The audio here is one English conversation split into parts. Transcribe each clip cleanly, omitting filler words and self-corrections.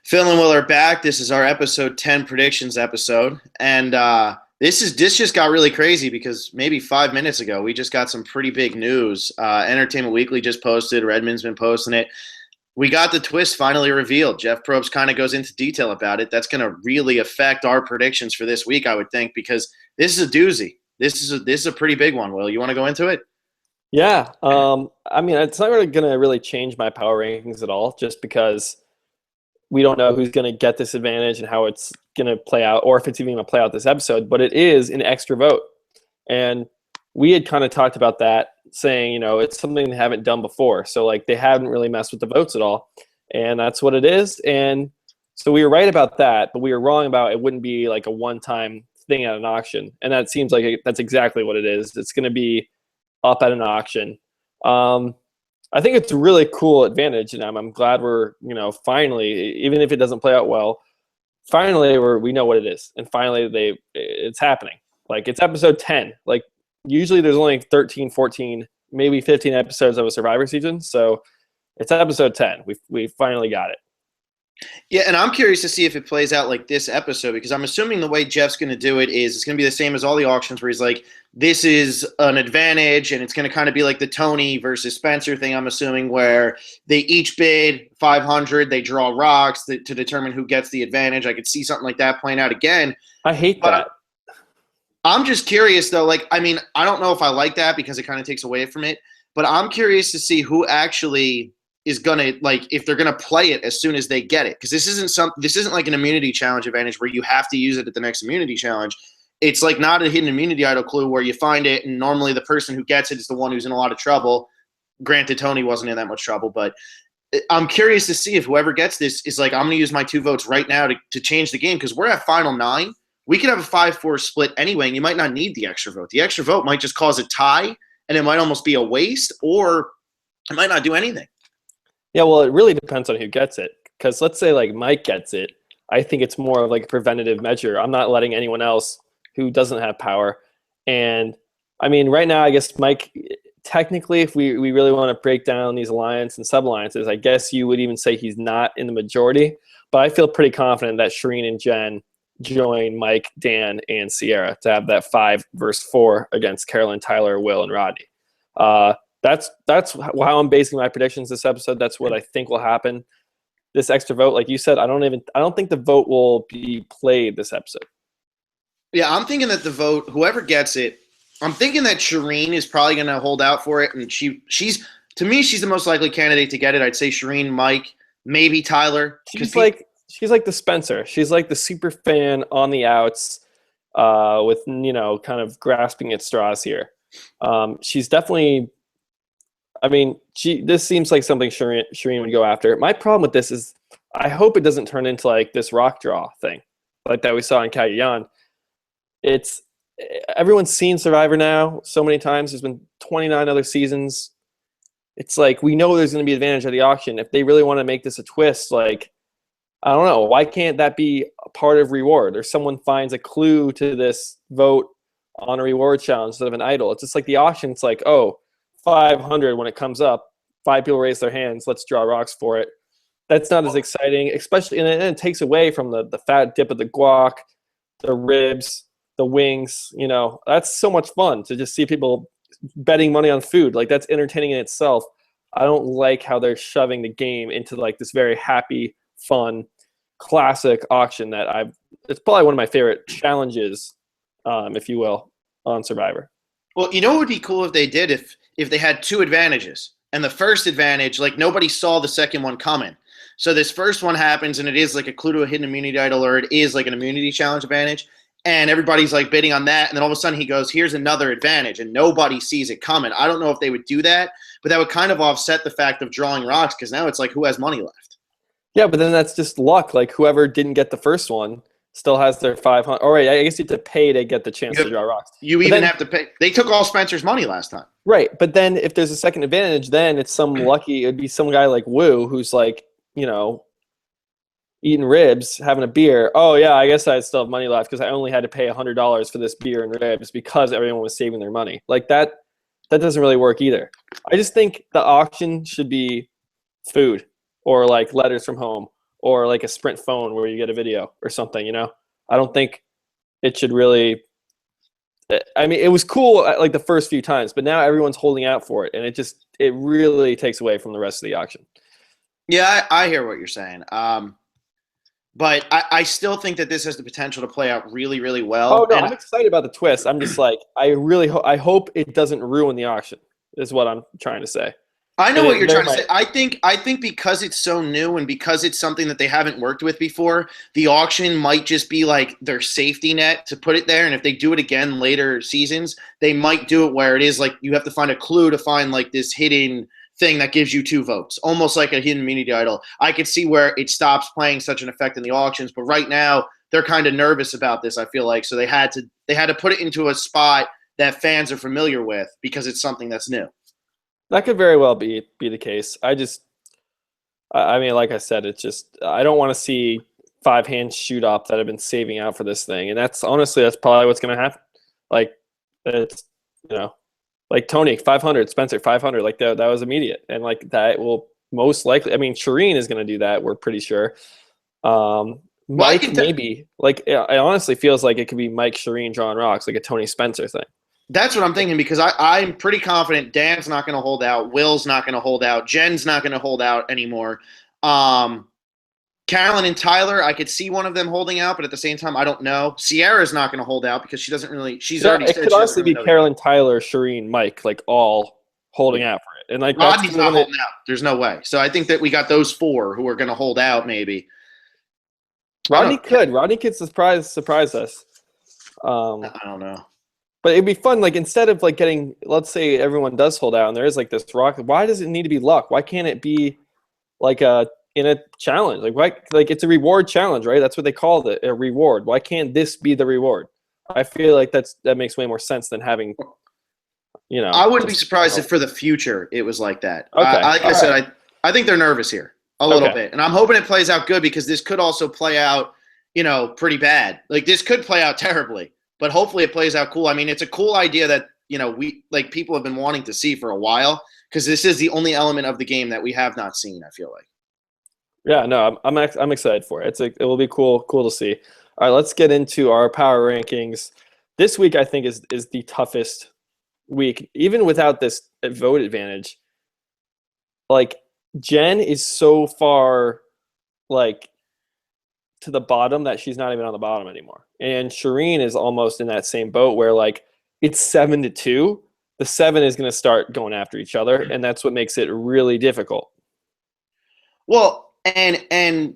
Phil and Will are back. This is our episode 10 predictions episode. And this just got really crazy because maybe 5 minutes ago, we just got some pretty big news. Entertainment Weekly just posted, Redmond's been posting it. We got the twist finally revealed. Jeff Probst kind of goes into detail about it. That's going to really affect our predictions for this week, I would think, because this is a doozy. This is a pretty big one, Will. You want to go into it? Yeah. It's not really going to really change my power rankings at all, just because we don't know who's going to get this advantage and how it's going to play out, or if it's even going to play out this episode. But it is an extra vote. And we had kind of talked about that, saying, it's something they haven't done before. So, they haven't really messed with the votes at all. And that's what it is. And so we were right about that, but we were wrong about it wouldn't be like a one-time thing at an auction. And that seems like that's exactly what it is. It's going to be up at an auction. I think it's a really cool advantage, and I'm glad we're, finally, even if it doesn't play out well, finally we know what it is, and finally it's happening. It's episode 10. Usually there's only 13, 14, maybe 15 episodes of a Survivor season, so it's episode 10. We finally got it. Yeah, and I'm curious to see if it plays out like this episode, because I'm assuming the way Jeff's going to do it is it's going to be the same as all the auctions, where he's like, this is an advantage, and it's going to kind of be like the Tony versus Spencer thing, I'm assuming, where they each bid 500, they draw rocks to determine who gets the advantage. I could see something like that playing out again. I hate that. I'm just curious, though. I don't know if I like that because it kind of takes away from it, but I'm curious to see who actually is gonna, if they're gonna play it as soon as they get it, because this isn't like an immunity challenge advantage where you have to use it at the next immunity challenge. It's not a hidden immunity idol clue where you find it and normally the person who gets it is the one who's in a lot of trouble. Granted, Tony wasn't in that much trouble, but I'm curious to see if whoever gets this is I'm gonna use my 2 votes right now to change the game, because we're at final 9. We could have a 5-4 split anyway, and you might not need the extra vote. The extra vote might just cause a tie, and it might almost be a waste, or it might not do anything. Yeah, well, it really depends on who gets it. Because let's say Mike gets it, I think it's more of a preventative measure. I'm not letting anyone else who doesn't have power. And right now, I guess Mike, technically, if we really want to break down these alliances and sub-alliances, I guess you would even say he's not in the majority. But I feel pretty confident that Shireen and Jen join Mike, Dan, and Sierra to have that 5 versus 4 against Carolyn, Tyler, Will, and Rodney. That's how I'm basing my predictions this episode. That's what I think will happen. This extra vote, like you said, I don't think the vote will be played this episode. Yeah, I'm thinking that the vote, whoever gets it, I'm thinking that Shireen is probably going to hold out for it, and she's to me, she's the most likely candidate to get it. I'd say Shireen, Mike, maybe Tyler. She's like the Spencer. She's like the super fan on the outs, with kind of grasping at straws here. She's definitely. This seems like something Shireen would go after. My problem with this is I hope it doesn't turn into this rock draw thing like that we saw in Cagayan. Everyone's seen Survivor now so many times. There's been 29 other seasons. It's we know there's going to be advantage at the auction. If they really want to make this a twist, I don't know. Why can't that be a part of reward? Or someone finds a clue to this vote on a reward challenge instead of an idol. It's just like the auction. It's 500 when it comes up, 5 people raise their hands, let's draw rocks for it. That's not as exciting, especially, and it takes away from the fat dip of the guac, the ribs, the wings. That's so much fun to just see people betting money on food. That's entertaining in itself. I don't like how they're shoving the game into this very happy, fun, classic auction it's probably one of my favorite challenges, if you will, on Survivor. Well, what would be cool if they did if they had 2 advantages, and the first advantage, nobody saw the second one coming. So this first one happens, and it is a clue to a hidden immunity idol, or it is an immunity challenge advantage, and everybody's bidding on that, and then all of a sudden he goes, here's another advantage, and nobody sees it coming. I don't know if they would do that, but that would kind of offset the fact of drawing rocks, because now it's who has money left. Yeah, but then that's just luck. Whoever didn't get the first one still has their 500. All right, I guess you have to pay to get the chance to draw rocks. You even have to pay. They took all Spencer's money last time. Right, but then if there's a second advantage, then it's it'd be some guy like Woo who's eating ribs, having a beer. Oh yeah, I guess I still have money left because I only had to pay $100 for this beer and ribs because everyone was saving their money. That doesn't really work either. I just think the auction should be food or letters from home or like a Sprint phone where you get a video or something. I don't think it should really. I mean, it was cool like the first few times, but now everyone's holding out for it, and it really takes away from the rest of the auction. Yeah, I hear what you're saying. But I still think that this has the potential to play out really, really well. Oh no, And I'm excited about the twist. I'm just like, I hope it doesn't ruin the auction. Is what I'm trying to say. I know And what you're very trying to say. I think because it's so new and because it's something that they haven't worked with before, the auction might just be like their safety net to put it there. And if they do it again later seasons, they might do it where it is like you have to find a clue to find like this hidden thing that gives you 2 votes, almost like a hidden immunity idol. I could see where it stops playing such an effect in the auctions, but right now they're kind of nervous about this, I feel like. So they had to put it into a spot that fans are familiar with because it's something that's new. That could very well be the case. I mean, like I said, it's just I don't want to see 5-hand shoot up that I've been saving out for this thing, and that's probably what's going to happen. Like it's like Tony 500, Spencer 500, like that was immediate, and like that will most likely. I mean, Shireen is going to do that. We're pretty sure. Mike maybe like it honestly feels like it could be Mike, Shireen, John Rocks, like a Tony Spencer thing. That's what I'm thinking because I'm pretty confident Dan's not going to hold out. Will's not going to hold out. Jen's not going to hold out anymore. Carolyn and Tyler, I could see one of them holding out, but at the same time, I don't know. Sierra's not going to hold out because she doesn't really – she's already said she doesn't really know. It could honestly be Carolyn, Tyler, Shireen, Mike, like all holding out for it. And like Rodney's not holding out. There's no way. So I think that we got those 4 who are going to hold out maybe. Rodney could surprise us. I don't know. But it'd be fun, like instead of like getting, let's say everyone does hold out and there is like this rock. Why does it need to be luck? Why can't it be like in a challenge? Like it's a reward challenge, right? That's what they call it, a reward. Why can't this be the reward? I feel like that makes way more sense than having, I wouldn't be surprised if for the future it was like that. Okay. Like I said, I think they're nervous here a little bit, and I'm hoping it plays out good because this could also play out, pretty bad. Like this could play out terribly. But hopefully it plays out cool. I mean, it's a cool idea that, we like people have been wanting to see for a while because this is the only element of the game that we have not seen, I feel like. Yeah, no, I'm excited for it. It will be cool to see. All right, let's get into our power rankings. This week I think is the toughest week, even without this vote advantage. Like Jen is so far like to the bottom that she's not even on the bottom anymore. And Shireen is almost in that same boat where like it's 7-2. The 7 is going to start going after each other, and that's what makes it really difficult. Well, and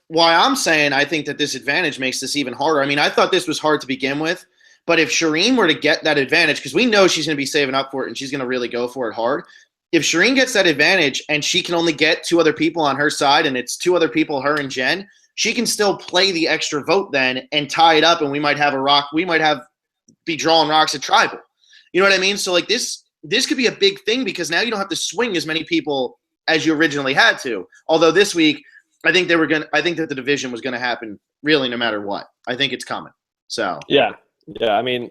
why I'm saying I think that this advantage makes this even harder. I mean, I thought this was hard to begin with, but if Shireen were to get that advantage, because we know she's going to be saving up for it and she's going to really go for it hard. If Shireen gets that advantage and she can only get 2 other people on her side and it's 2 other people, her and Jen, she can still play the extra vote then and tie it up, and we might be drawing rocks at tribal. You know what I mean? So like this could be a big thing because now you don't have to swing as many people as you originally had to. Although this week, I think that the division was gonna happen really no matter what. I think it's coming. So yeah. I mean,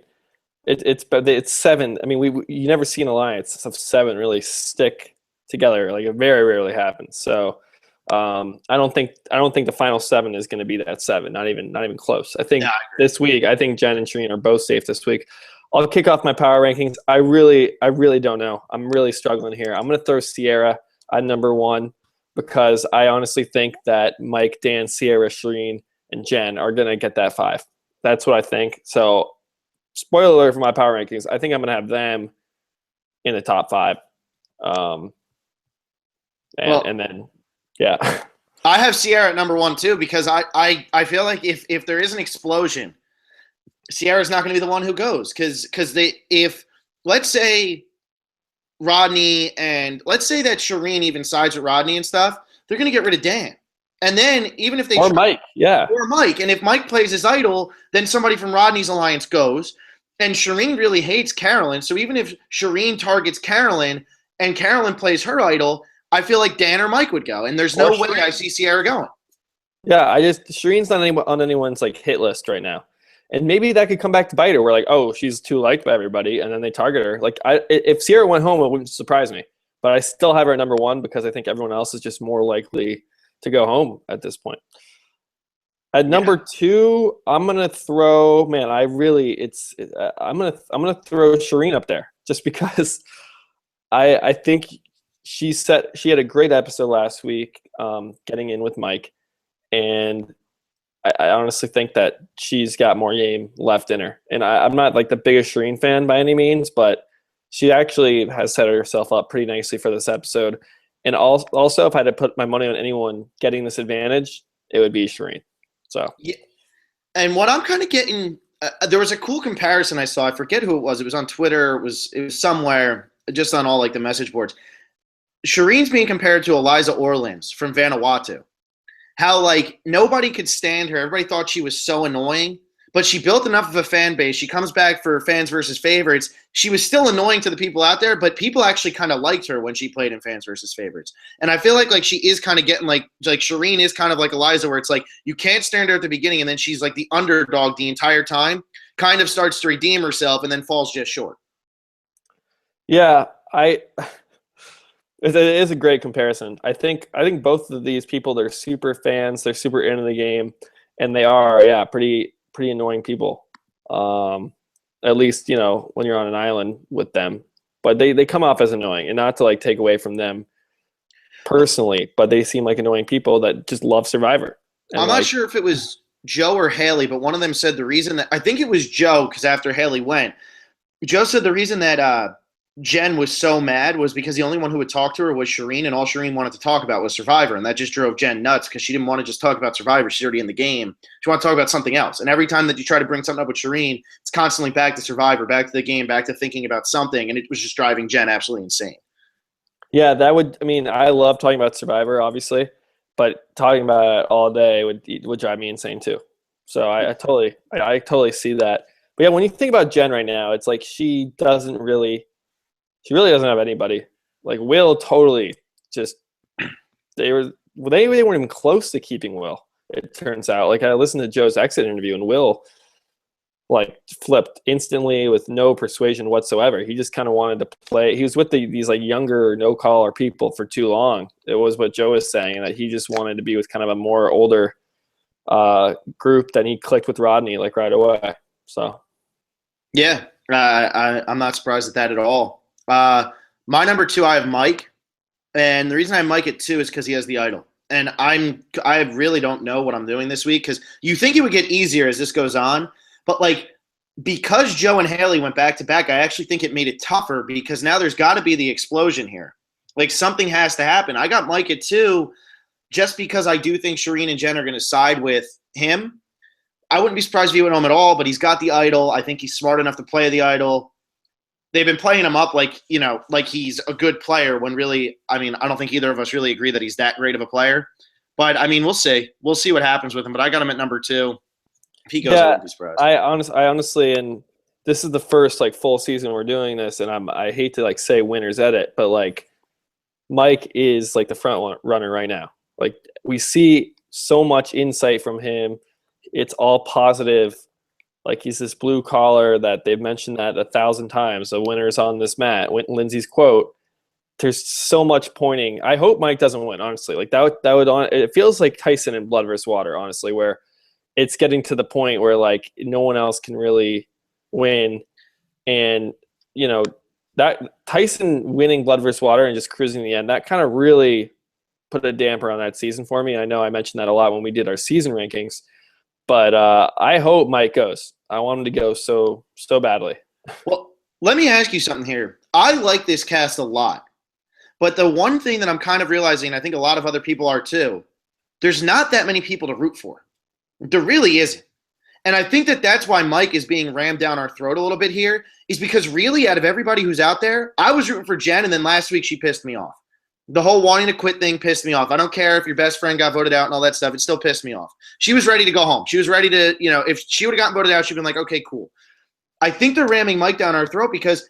it's 7. I mean, you never see an alliance of 7 really stick together. Like it very rarely happens. So. I don't think the final 7 is going to be that 7. Not even close. I think this week, I think Jen and Shireen are both safe this week. I'll kick off my power rankings. I really don't know. I'm really struggling here. I'm going to throw Sierra at number 1 because I honestly think that Mike, Dan, Sierra, Shireen, and Jen are going to get that 5. That's what I think. So, spoiler alert for my power rankings. I think I'm going to have them in the top 5. And then. Yeah. I have Sierra at number 1 too because I feel like if there is an explosion, Sierra's not going to be the one who goes because if let's say Rodney and let's say that Shireen even sides with Rodney and stuff, they're going to get rid of Dan. And then even if they Mike, and if Mike plays his idol, then somebody from Rodney's alliance goes. And Shireen really hates Carolyn, so even if Shireen targets Carolyn and Carolyn plays her idol, I feel like Dan or Mike would go, and there's no way I see Sierra going. Yeah, Shireen's not on anyone's like hit list right now, and maybe that could come back to bite her. We're like, oh, she's too liked by everybody, and then they target her. Like, if Sierra went home, it wouldn't surprise me, but I still have her at number 1 because I think everyone else is just more likely to go home at this point. At Yeah. number 2, I'm gonna throw. Man, I'm gonna throw Shireen up there just because I think she had a great episode last week, getting in with Mike, and I honestly think that she's got more game left in her. And I'm not like the biggest Shireen fan by any means, but she actually has set herself up pretty nicely for this episode. And also, if I had to put my money on anyone getting this advantage, it would be Shireen. So Yeah. And what I'm kind of getting, there was a cool comparison I saw. I forget who it was. It was on Twitter. It was somewhere, just on all like the message boards. Shireen's being compared to Eliza Orlins from Vanuatu. How like nobody could stand her. Everybody thought she was so annoying, but she built enough of a fan base. She comes back for fans versus favorites. She was still annoying to the people out there, but people actually kind of liked her when she played in fans versus favorites. And I feel like she is kind of getting like Shireen is kind of like Eliza, where it's like you can't stand her at the beginning, and then she's like the underdog the entire time, kind of starts to redeem herself, and then falls just short. yeah, it is a great comparison. I think both of these people, they're super fans, they're super into the game, and they are pretty annoying people. At least, when you're on an island with them. But they come off as annoying, and not to like take away from them personally, but they seem like annoying people that just love Survivor. And I'm not sure if it was Joe or Haley, but one of them said the reason that I think it was Joe, because after Haley went, Joe said the reason that Jen was so mad was because the only one who would talk to her was Shireen, and all Shireen wanted to talk about was Survivor, and that just drove Jen nuts because she didn't want to just talk about Survivor. She's already in the game. She wanted to talk about something else. And every time that you try to bring something up with Shireen, it's constantly back to Survivor, back to the game, back to thinking about something, and it was just driving Jen absolutely insane. Yeah, I love talking about Survivor, obviously, but talking about it all day would drive me insane too. So I totally see that. But yeah, when you think about Jen right now, it's like she really doesn't have anybody. Like Will totally just they weren't even close to keeping Will. It turns out. Like I listened to Joe's exit interview, and Will like flipped instantly with no persuasion whatsoever. He just kind of wanted to play. He was with these like younger no caller people for too long. It was what Joe was saying, that he just wanted to be with kind of a more older group. Then he clicked with Rodney like right away. So yeah, I'm not surprised at all. My number 2, I have Mike, and the reason I have Mike at 2 is because he has the idol. And I really don't know what I'm doing this week, because you think it would get easier as this goes on, but like because Joe and Haley went back to back, I actually think it made it tougher because now there's got to be the explosion here. Like something has to happen. I got Mike at 2 just because I do think Shireen and Jen are going to side with him. I wouldn't be surprised if he went home at all, but he's got the idol. I think he's smart enough to play the idol. They've been playing him up like he's a good player when really, I don't think either of us really agree that he's that great of a player. But, we'll see. We'll see what happens with him. But I got him at number 2. If he goes, I wouldn't be surprised. I honestly, and this is the first like full season we're doing this, and I hate to like say winner's edit, but like Mike is like the front runner right now. Like we see so much insight from him. It's all positive. Like he's this blue collar that they've mentioned that 1,000 times. The winner's on this mat. Lindsay's quote. There's so much pointing. I hope Mike doesn't win. Honestly, like that would. It feels like Tyson in Blood vs. Water. Honestly, where it's getting to the point where like no one else can really win, and that Tyson winning Blood vs. Water and just cruising the end, that kind of really put a damper on that season for me. I know I mentioned that a lot when we did our season rankings. But I hope Mike goes. I want him to go so badly. Well, let me ask you something here. I like this cast a lot. But the one thing that I'm kind of realizing, I think a lot of other people are too, there's not that many people to root for. There really isn't. And I think that that's why Mike is being rammed down our throat a little bit here, is because really out of everybody who's out there, I was rooting for Jen, and then last week she pissed me off. The whole wanting to quit thing pissed me off. I don't care if your best friend got voted out and all that stuff. It still pissed me off. She was ready to go home. She was ready to, if she would have gotten voted out, she'd been like, okay, cool. I think they're ramming Mike down our throat because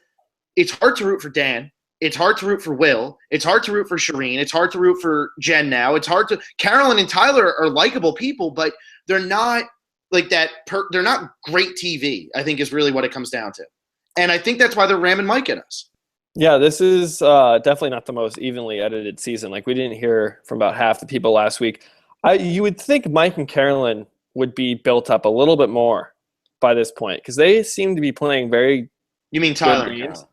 it's hard to root for Dan. It's hard to root for Will. It's hard to root for Shireen. It's hard to root for Jen now. It's hard to – Carolyn and Tyler are likable people, but they're not like that they're not great TV, I think is really what it comes down to. And I think that's why they're ramming Mike at us. Yeah, this is definitely not the most evenly edited season. Like we didn't hear from about half the people last week. You would think Mike and Carolyn would be built up a little bit more by this point because they seem to be playing very You mean good Tyler and games. Carolyn?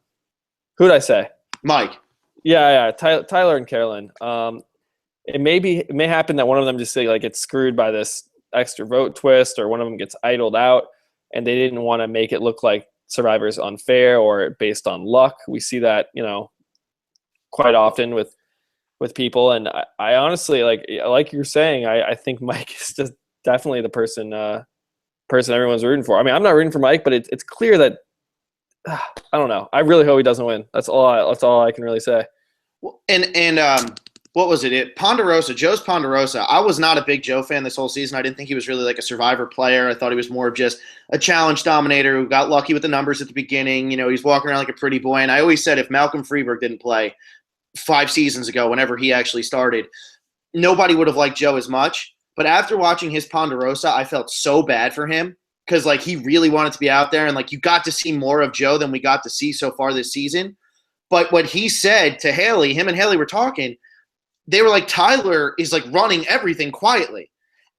Who'd I say? Mike. Yeah, Tyler and Carolyn. It may happen that one of them just say like gets screwed by this extra vote twist, or one of them gets idled out, and they didn't want to make it look like Survivor's unfair or based on luck. We see that quite often with people, and I honestly like you're saying. I think Mike is just definitely the person everyone's rooting for. I mean, I'm not rooting for Mike, but it's clear that I don't know. I really hope he doesn't win. That's all I can really say. And what was it? Joe's Ponderosa. I was not a big Joe fan this whole season. I didn't think he was really like a Survivor player. I thought he was more of just a challenge dominator who got lucky with the numbers at the beginning. He's walking around like a pretty boy. And I always said if Malcolm Freeberg didn't play 5 seasons ago, whenever he actually started, nobody would have liked Joe as much. But after watching his Ponderosa, I felt so bad for him because like he really wanted to be out there, and like you got to see more of Joe than we got to see so far this season. But what he said to Haley, him and Haley were talking, they were like, Tyler is like running everything quietly.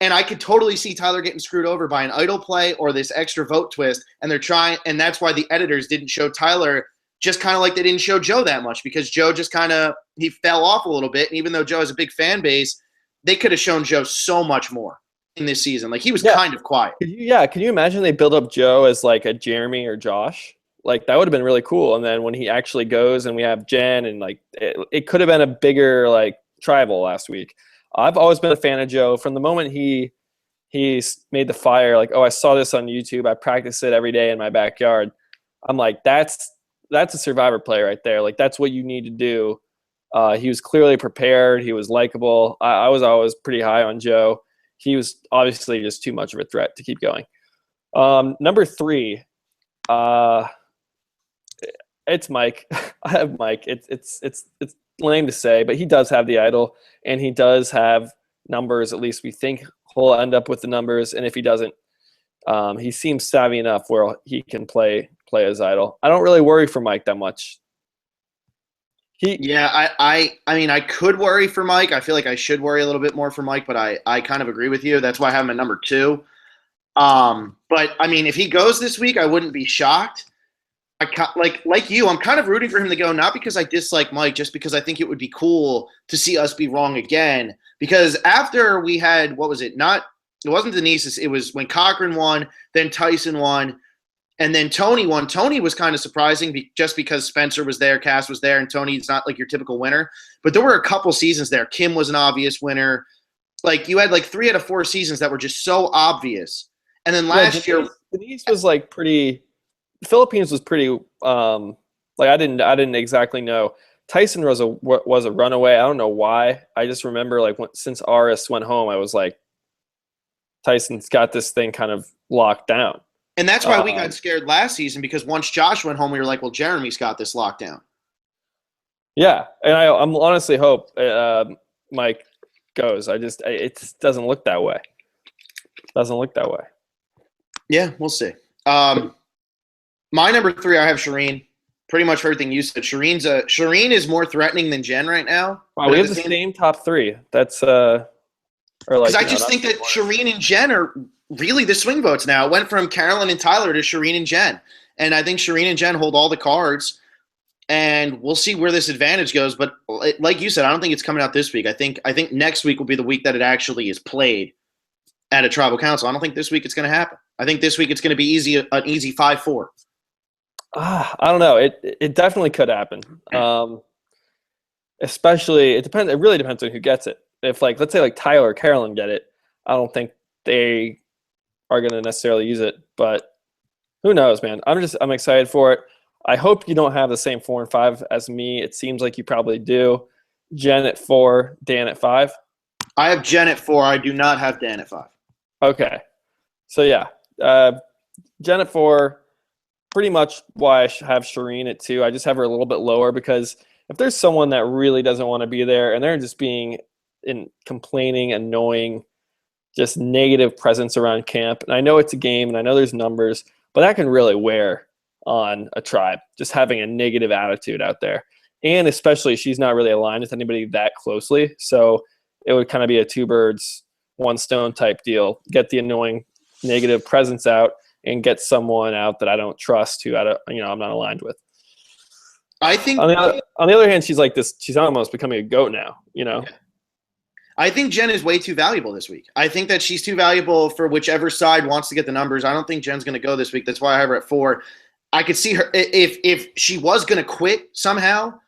And I could totally see Tyler getting screwed over by an idle play or this extra vote twist. And they're trying, and that's why the editors didn't show Tyler, just kind of like they didn't show Joe that much, because Joe just he fell off a little bit. And even though Joe has a big fan base, they could have shown Joe so much more in this season. Like he was kind of quiet. Can you imagine they build up Joe as like a Jeremy or Josh? Like that would have been really cool. And then when he actually goes and we have Jen, and like it could have been a bigger like tribal last week. I've always been a fan of Joe from the moment he made the fire. Like, oh, I saw this on YouTube. I practice it every day in my backyard. I'm like, that's a Survivor play right there. Like that's what you need to do. He was clearly prepared. He was likable. I was always pretty high on Joe. He was obviously just too much of a threat to keep going. Number 3, it's Mike. I have Mike. It's lame to say, but he does have the idol, and he does have numbers. At least we think he'll end up with the numbers. And if he doesn't, he seems savvy enough where he can play as idol. I don't really worry for Mike that much. I mean, I could worry for Mike. I feel like I should worry a little bit more for Mike, but I kind of agree with you. That's why I have him at number 2. But I mean, if he goes this week, I wouldn't be shocked. Like you, I'm kind of rooting for him to go, not because I dislike Mike, just because I think it would be cool to see us be wrong again. Because after we had, it wasn't Denise, it was when Cochran won, then Tyson won, and then Tony won. Tony was kind of surprising just because Spencer was there, Cass was there, and Tony's not like your typical winner. But there were a couple seasons there. Kim was an obvious winner. Like you had like 3 out of 4 seasons that were just so obvious. And then last year, Denise was like pretty. The Philippines was pretty. Like I didn't exactly know. Tyson was a runaway. I don't know why. I just remember like since Aris went home, I was like, Tyson's got this thing kind of locked down. And that's why we got scared last season, because once Josh went home, we were like, well, Jeremy's got this lockdown. Yeah, and I'm honestly hope Mike goes. It doesn't look that way. Yeah, we'll see. My number 3, I have Shireen. Pretty much everything you said. Shireen is more threatening than Jen right now. Wow, we have the same top 3. That's because I just think that Shireen and Jen are really the swing votes now. It went from Carolyn and Tyler to Shireen and Jen, and I think Shireen and Jen hold all the cards. And we'll see where this advantage goes. But like you said, I don't think it's coming out this week. I think next week will be the week that it actually is played at a tribal council. I don't think this week it's going to happen. I think this week it's going to be an easy 5-4. I don't know. It definitely could happen. Especially, it depends. It really depends on who gets it. If let's say Tyler or Carolyn get it, I don't think they are going to necessarily use it. But who knows, man? I'm excited for it. I hope you don't have the same 4 and 5 as me. It seems like you probably do. Jen at 4, Dan at 5. I have Jen at 4. I do not have Dan at 5. Okay. So yeah, Jen at 4. Pretty much why I have Shireen at 2. I just have her a little bit lower because if there's someone that really doesn't want to be there and they're just being complaining, annoying, just negative presence around camp, and I know it's a game and I know there's numbers, but that can really wear on a tribe, just having a negative attitude out there. And especially she's not really aligned with anybody that closely. So it would kind of be a two birds, one stone type deal. Get the annoying negative presence out and get someone out that I don't trust, who I'm not aligned with. I think on the other hand, she's like this. She's almost becoming a goat now. I think Jen is way too valuable this week. I think that she's too valuable for whichever side wants to get the numbers. I don't think Jen's going to go this week. That's why I have her at 4. I could see her if she was going to quit somehow,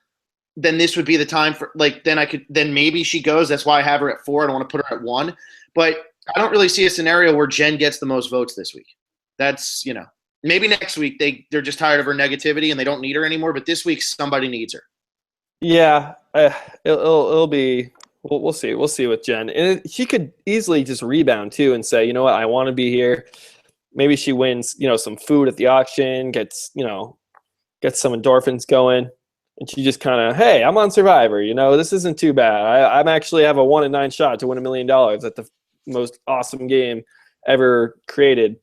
then this would be the time for then maybe she goes. That's why I have her at 4. I don't want to put her at 1, but I don't really see a scenario where Jen gets the most votes this week. That's, maybe next week they're just tired of her negativity and they don't need her anymore. But this week somebody needs her. Yeah, it'll be. We'll see. We'll see with Jen, and she could easily just rebound too and say, you know what, I want to be here. Maybe she wins, some food at the auction, gets some endorphins going, and she just kind of, hey, I'm on Survivor. This isn't too bad. I'm actually have a 1 in 9 shot to win $1 million at the most awesome game ever created.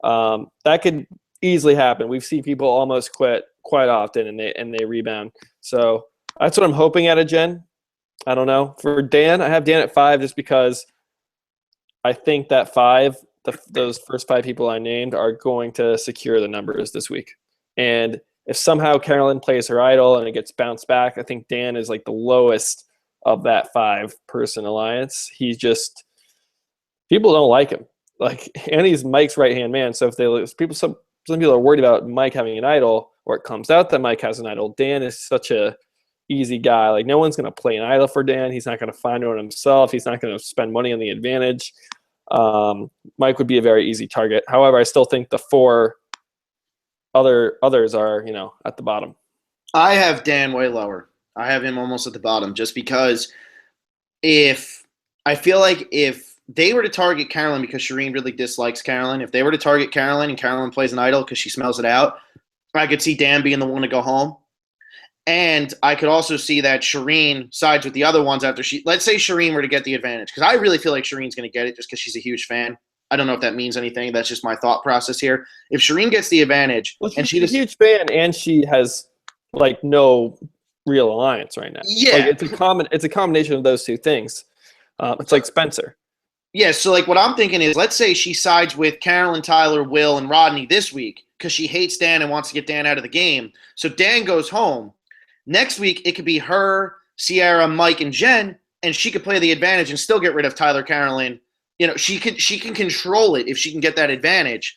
That could easily happen. We've seen people almost quit quite often, and they rebound. So that's what I'm hoping out of Jen. I don't know. For Dan, I have Dan at 5 just because I think that 5, those first 5 people I named are going to secure the numbers this week. And if somehow Carolyn plays her idol and it gets bounced back, I think Dan is like the lowest of that 5-person alliance. He's just – people don't like him. And he's Mike's right-hand man. So if some people are worried about Mike having an idol, or it comes out that Mike has an idol, Dan is such a easy guy. No one's going to play an idol for Dan. He's not going to find one himself. He's not going to spend money on the advantage. Mike would be a very easy target. However, I still think the 4 others are, at the bottom. I have Dan way lower. I have him almost at the bottom just because if they were to target Carolyn because Shireen really dislikes Carolyn, if they were to target Carolyn and Carolyn plays an idol because she smells it out, I could see Dan being the one to go home. And I could also see that Shireen sides with the other ones after let's say Shireen were to get the advantage, because I really feel like Shireen's going to get it just because she's a huge fan. I don't know if that means anything. That's just my thought process here. If Shireen gets the advantage, and she's a huge fan, and she has no real alliance right now. Yeah, it's a combination of those two things. It's like Spencer. Yeah, so what I'm thinking is, let's say she sides with Carolyn, Tyler, Will, and Rodney this week because she hates Dan and wants to get Dan out of the game. So Dan goes home. Next week, it could be her, Sierra, Mike, and Jen, and she could play the advantage and still get rid of Tyler, Carolyn. She can control it if she can get that advantage.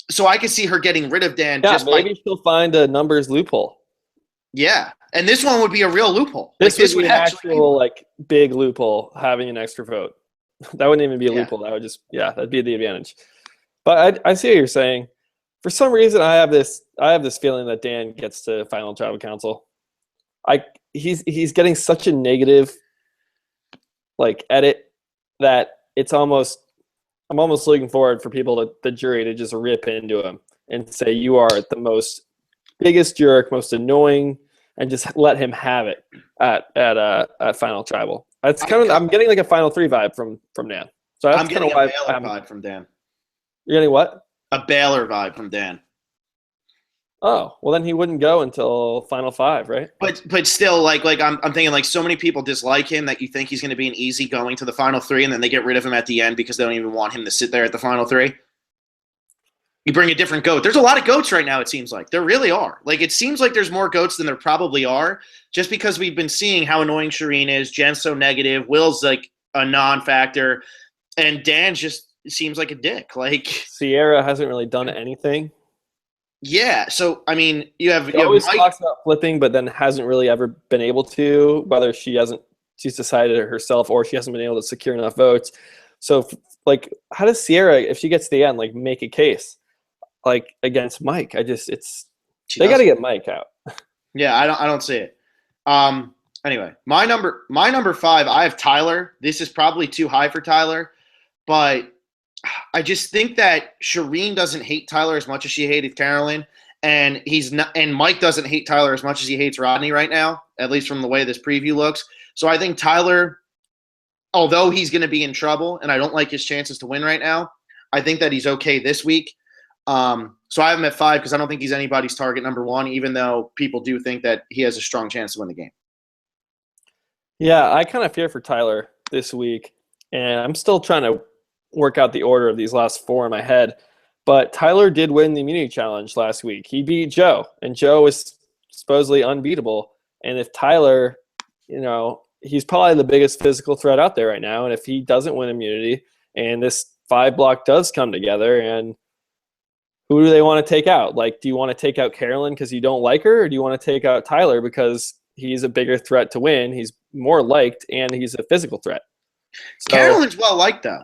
So I could see her getting rid of Dan. Yeah, maybe she'll find a numbers loophole. Yeah, and this one would be a real loophole. This would be an actual big loophole, having an extra vote. That wouldn't even be a loophole. That would just that'd be the advantage. But I see what you're saying. For some reason, I have this feeling that Dan gets to final tribal council. He's getting such a negative edit that I'm almost looking forward for the jury to just rip into him and say, you are the biggest jerk, most annoying, and just let him have it at final tribal. It's I'm getting a final 3 vibe from Dan. So that's I'm getting a Baylor vibe from Dan. You're getting what? A Baylor vibe from Dan. Oh, well then he wouldn't go until final 5, right? But still, I'm thinking so many people dislike him that you think he's going to be an easy going to the final 3, and then they get rid of him at the end because they don't even want him to sit there at the final 3. You bring a different goat. There's a lot of goats right now, it seems like. There really are. It seems like there's more goats than there probably are, just because we've been seeing how annoying Shireen is. Jen's so negative. Will's a non-factor. And Dan just seems like a dick. Sierra hasn't really done anything. Yeah. So, you have always Mike. Talks about flipping, but then hasn't really ever been able to, whether she's decided it herself or she hasn't been able to secure enough votes. So, how does Sierra, if she gets to the end, make a case? Against Mike, they got to get Mike out. Yeah, I don't see it. Anyway, my number 5, I have Tyler. This is probably too high for Tyler, but I just think that Shireen doesn't hate Tyler as much as she hated Carolyn, and Mike doesn't hate Tyler as much as he hates Rodney right now, at least from the way this preview looks. So I think Tyler, although he's going to be in trouble, and I don't like his chances to win right now, I think that he's okay this week. So I have him at 5 because I don't think he's anybody's target number 1, even though people do think that he has a strong chance to win the game. Yeah, I kind of fear for Tyler this week, and I'm still trying to work out the order of these last 4 in my head. But Tyler did win the immunity challenge last week. He beat Joe, and Joe is supposedly unbeatable. And if Tyler, he's probably the biggest physical threat out there right now. And if he doesn't win immunity, and this 5 block does come together, and who do they want to take out? Like, do you want to take out Carolyn because you don't like her, or do you want to take out Tyler because he's a bigger threat to win? He's more liked, and he's a physical threat. So, Carolyn's well liked, though.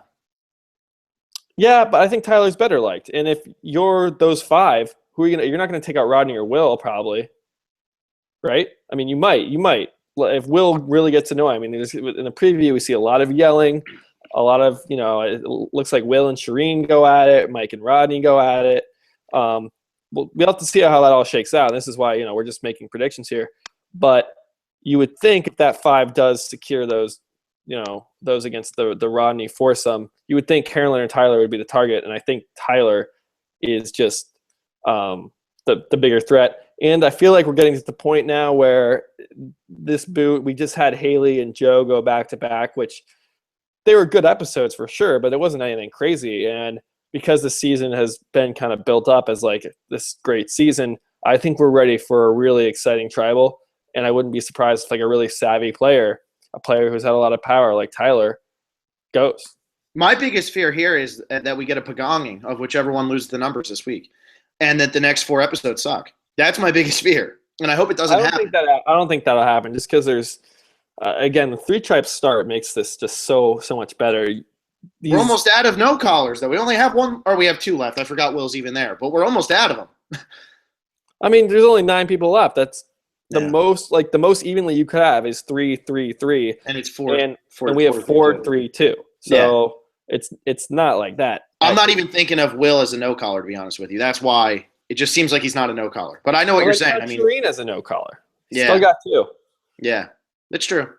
Yeah, but I think Tyler's better liked. And if you're those 5, who are you gonna? You're not going to take out Rodney or Will, probably, right? I mean, you might. If Will really gets annoying. I mean, in the preview, we see a lot of yelling, a lot of, it looks like Will and Shireen go at it, Mike and Rodney go at it. We'll have to see how that all shakes out. And this is why, we're just making predictions here. But you would think if that 5 does secure those, those against the Rodney foursome, you would think Carolyn or Tyler would be the target. And I think Tyler is just the bigger threat. And I feel like we're getting to the point now where this boot, we just had Haley and Joe go back to back, which they were good episodes for sure, but it wasn't anything crazy. And because the season has been kind of built up as like this great season, I think we're ready for a really exciting tribal. And I wouldn't be surprised if like a really savvy player, a player who's had a lot of power like Tyler, goes. My biggest fear here is that we get a pagonging of whichever one loses the numbers this week, and that the next 4 episodes suck. That's my biggest fear, and I hope it doesn't happen. I don't think that'll happen, just because there's again, the 3 tribe start makes this just so much better. We're almost out of no collars, though. We only have 1, or we have 2 left. I forgot Will's even there, but we're almost out of them. I mean, there's only 9 people left. That's the most evenly you could have is 3, 3, 3, and it's 4, and we have 4, 3, 2. So it's not like that. I'm not even thinking of Will as a no collar, to be honest with you. That's why it just seems like he's not a no collar. But I know what you're saying. I mean, Shireen as a no collar. Still got 2. Yeah, that's true.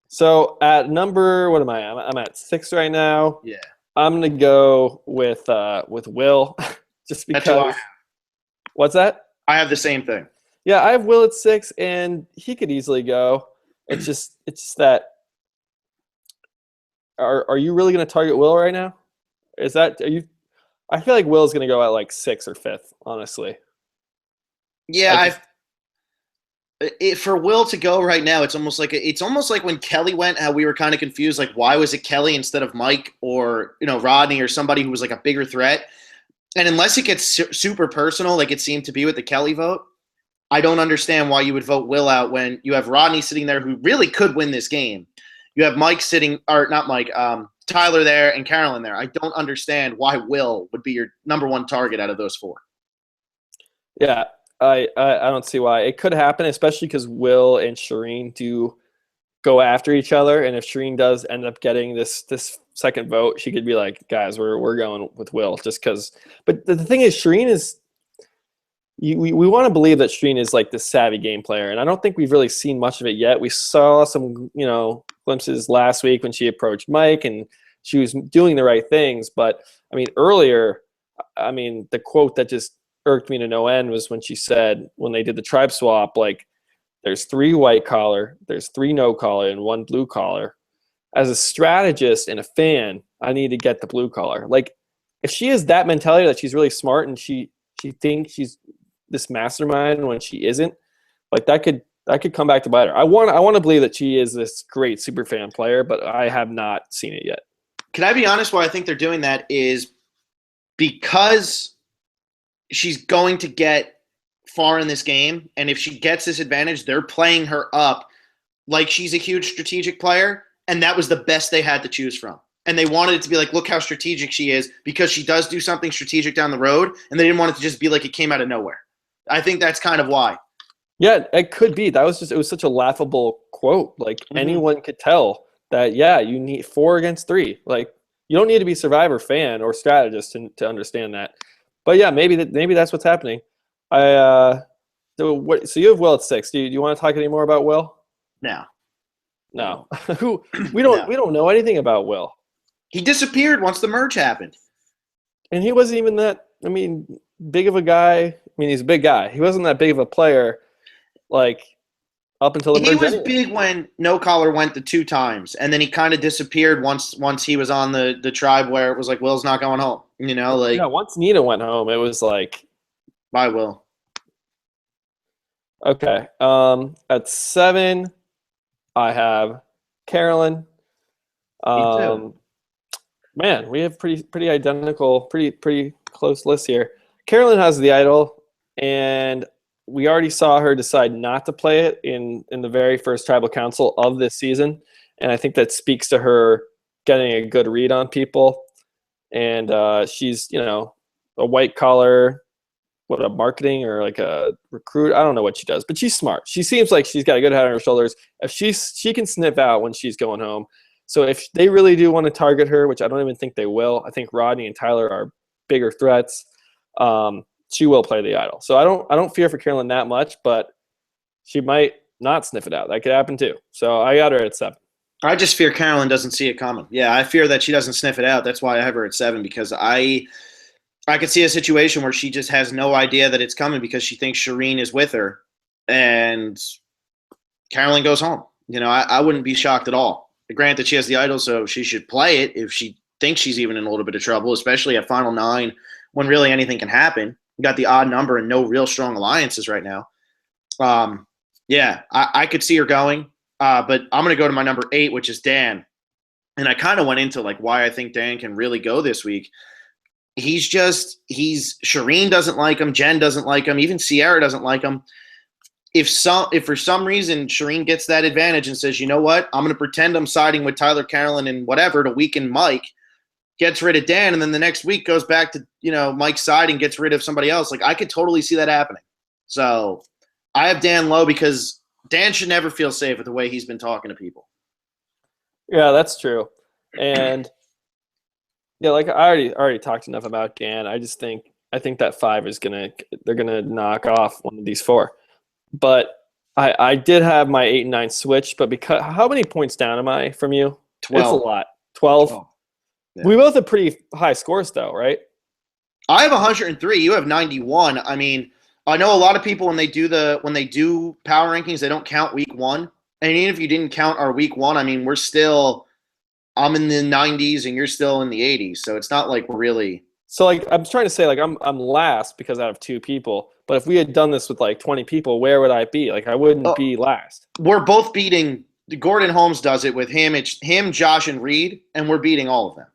So at number, what am I? I'm at 6 right now. Yeah, I'm gonna go with Will, just because. What's that? I have the same thing. Yeah, I have Will at 6, and he could easily go. It's just that. Are you really going to target Will right now? Are you? I feel like Will's going to go at like 6th or 5th, honestly. Yeah, for Will to go right now, it's almost like when Kelly went, how we were kind of confused, like why was it Kelly instead of Mike or Rodney or somebody who was like a bigger threat? And unless it gets super personal, like it seemed to be with the Kelly vote, I don't understand why you would vote Will out when you have Rodney sitting there who really could win this game. You have Mike sitting, or not Mike, Tyler there and Carolyn there. I don't understand why Will would be your number 1 target out of those 4. Yeah, I don't see why. It could happen, especially because Will and Shireen do go after each other. And if Shireen does end up getting this second vote, she could be like, guys, we're going with Will just because. But the thing is, Shireen is – we want to believe that Shireen is like this savvy game player, and I don't think we've really seen much of it yet. We saw some, glimpses last week when she approached Mike, and she was doing the right things. But I mean, earlier, the quote that just irked me to no end was when she said, when they did the tribe swap, like, there's 3 white collar, there's 3 no collar, and 1 blue collar. As a strategist and a fan, I need to get the blue collar. Like, if she has that mentality that she's really smart and she thinks she's this mastermind when she isn't, like that could come back to bite her. I want to believe that she is this great super fan player, but I have not seen it yet. Can I be honest? Why I think they're doing that is because she's going to get far in this game, and if she gets this advantage, they're playing her up like she's a huge strategic player, and that was the best they had to choose from. And they wanted it to be like, look how strategic she is, because she does do something strategic down the road, and they didn't want it to just be like it came out of nowhere. I think that's kind of why. Yeah, it could be. It was such a laughable quote. Like, anyone could tell that, yeah, you need 4 against 3. Like, you don't need to be Survivor fan or strategist to understand that. But yeah, maybe that's what's happening. So you have Will at 6. Do you want to talk any more about Will? No. We don't know anything about Will. He disappeared once the merge happened. And he wasn't even that I mean, big of a guy. I mean, he's a big guy. He wasn't that big of a player, like up until the He merge was anyway. big when No Collar went the 2 times, and then he kind of disappeared once he was on the tribe where it was like Will's not going home. Yeah, Like once Nina went home, it was like, bye Will. okay. At 7, I have Carolyn. Me too. Um, Man, we have pretty identical, pretty close list here. Carolyn has the idol, and we already saw her decide not to play it in the very first tribal council of this season, and I think that speaks to her getting a good read on people. And she's a white collar, what, a marketing or like a recruit. I don't know what she does, but she's smart. She seems like she's got a good head on her shoulders. If she can sniff out when she's going home. So if they really do want to target her, which I don't even think they will, I think Rodney and Tyler are bigger threats. She will play the idol. So I don't fear for Carolyn that much, but she might not sniff it out. That could happen too. So I got her at 7. I just fear Carolyn doesn't see it coming. Yeah, I fear that she doesn't sniff it out. That's why I have her at 7, because I could see a situation where she just has no idea that it's coming because she thinks Shireen is with her, and Carolyn goes home. I wouldn't be shocked at all. Granted, she has the idol, so she should play it if she thinks she's even in a little bit of trouble, especially at Final 9 when really anything can happen. You got the odd number and no real strong alliances right now. Yeah, I could see her going, but I'm going to go to my number 8, which is Dan. And I kind of went into like why I think Dan can really go this week. Shireen doesn't like him, Jen doesn't like him, even Sierra doesn't like him. If for some reason Shireen gets that advantage and says, you know what, I'm going to pretend I'm siding with Tyler, Carolyn, and whatever to weaken Mike, gets rid of Dan, and then the next week goes back to Mike's side and gets rid of somebody else. Like I could totally see that happening. So I have Dan low because Dan should never feel safe with the way he's been talking to people. Yeah, that's true. And yeah, like I already talked enough about Dan. I think that 5 is they're gonna knock off one of these 4. But I did have my 8 and 9 switch, but because how many points down am I from you? 12. It's a lot. 12. Yeah. We both have pretty high scores though, right? I have 103. You have 91. I mean, I know a lot of people when they do power rankings, they don't count week 1. And even if you didn't count our week 1, I mean, I'm in the 90s and you're still in the 80s. So it's not like we're really. So like I'm trying to say like I'm last because I have 2 people. But if we had done this with like 20 people, where would I be? Like I wouldn't be last. We're both beating. Gordon Holmes does it with him. It's him, Josh, and Reed, and we're beating all of them.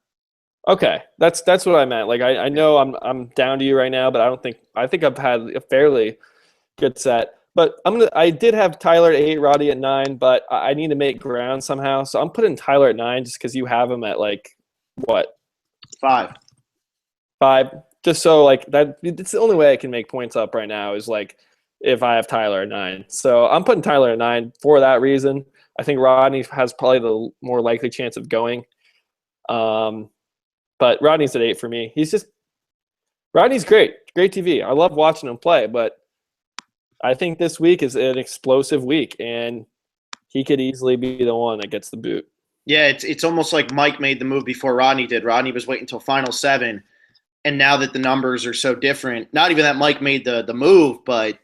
Okay, that's what I meant. Like I know I'm down to you right now, but I think I've had a fairly good set. But I did have Tyler at 8, Roddy at 9, but I need to make ground somehow. So I'm putting Tyler at 9 just because you have him at like what? 5. 5. Just so like that. It's the only way I can make points up right now is like if I have Tyler at 9. So I'm putting Tyler at 9 for that reason. I think Rodney has probably the more likely chance of going. But Rodney's at 8 for me. Rodney's great TV. I love watching him play, but I think this week is an explosive week, and he could easily be the one that gets the boot. Yeah, it's almost like Mike made the move before Rodney did. Rodney was waiting until Final 7, and now that the numbers are so different, not even that Mike made the move, but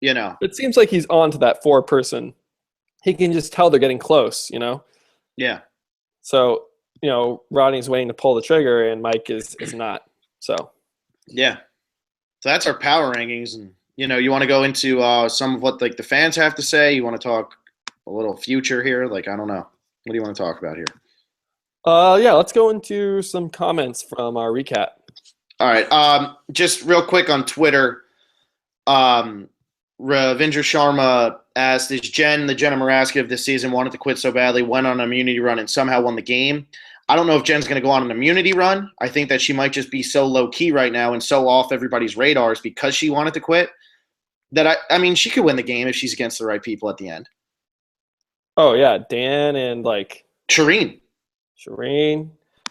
it seems like he's on to that 4 person. He can just tell they're getting close. Yeah. So. Rodney's waiting to pull the trigger, and Mike is not. So, yeah. So that's our power rankings, and you want to go into some of what like the fans have to say. You want to talk a little future here, like I don't know. What do you want to talk about here? Yeah, let's go into some comments from our recap. All right. Just real quick on Twitter. Ravindra Sharma asked, "Is Jen the Jenna Maraska of this season? Wanted to quit so badly, went on an immunity run, and somehow won the game." I don't know if Jen's going to go on an immunity run. I think that she might just be so low-key right now and so off everybody's radars because she wanted to quit that, I mean, she could win the game if she's against the right people at the end. Oh, yeah, Dan and, like... Shireen.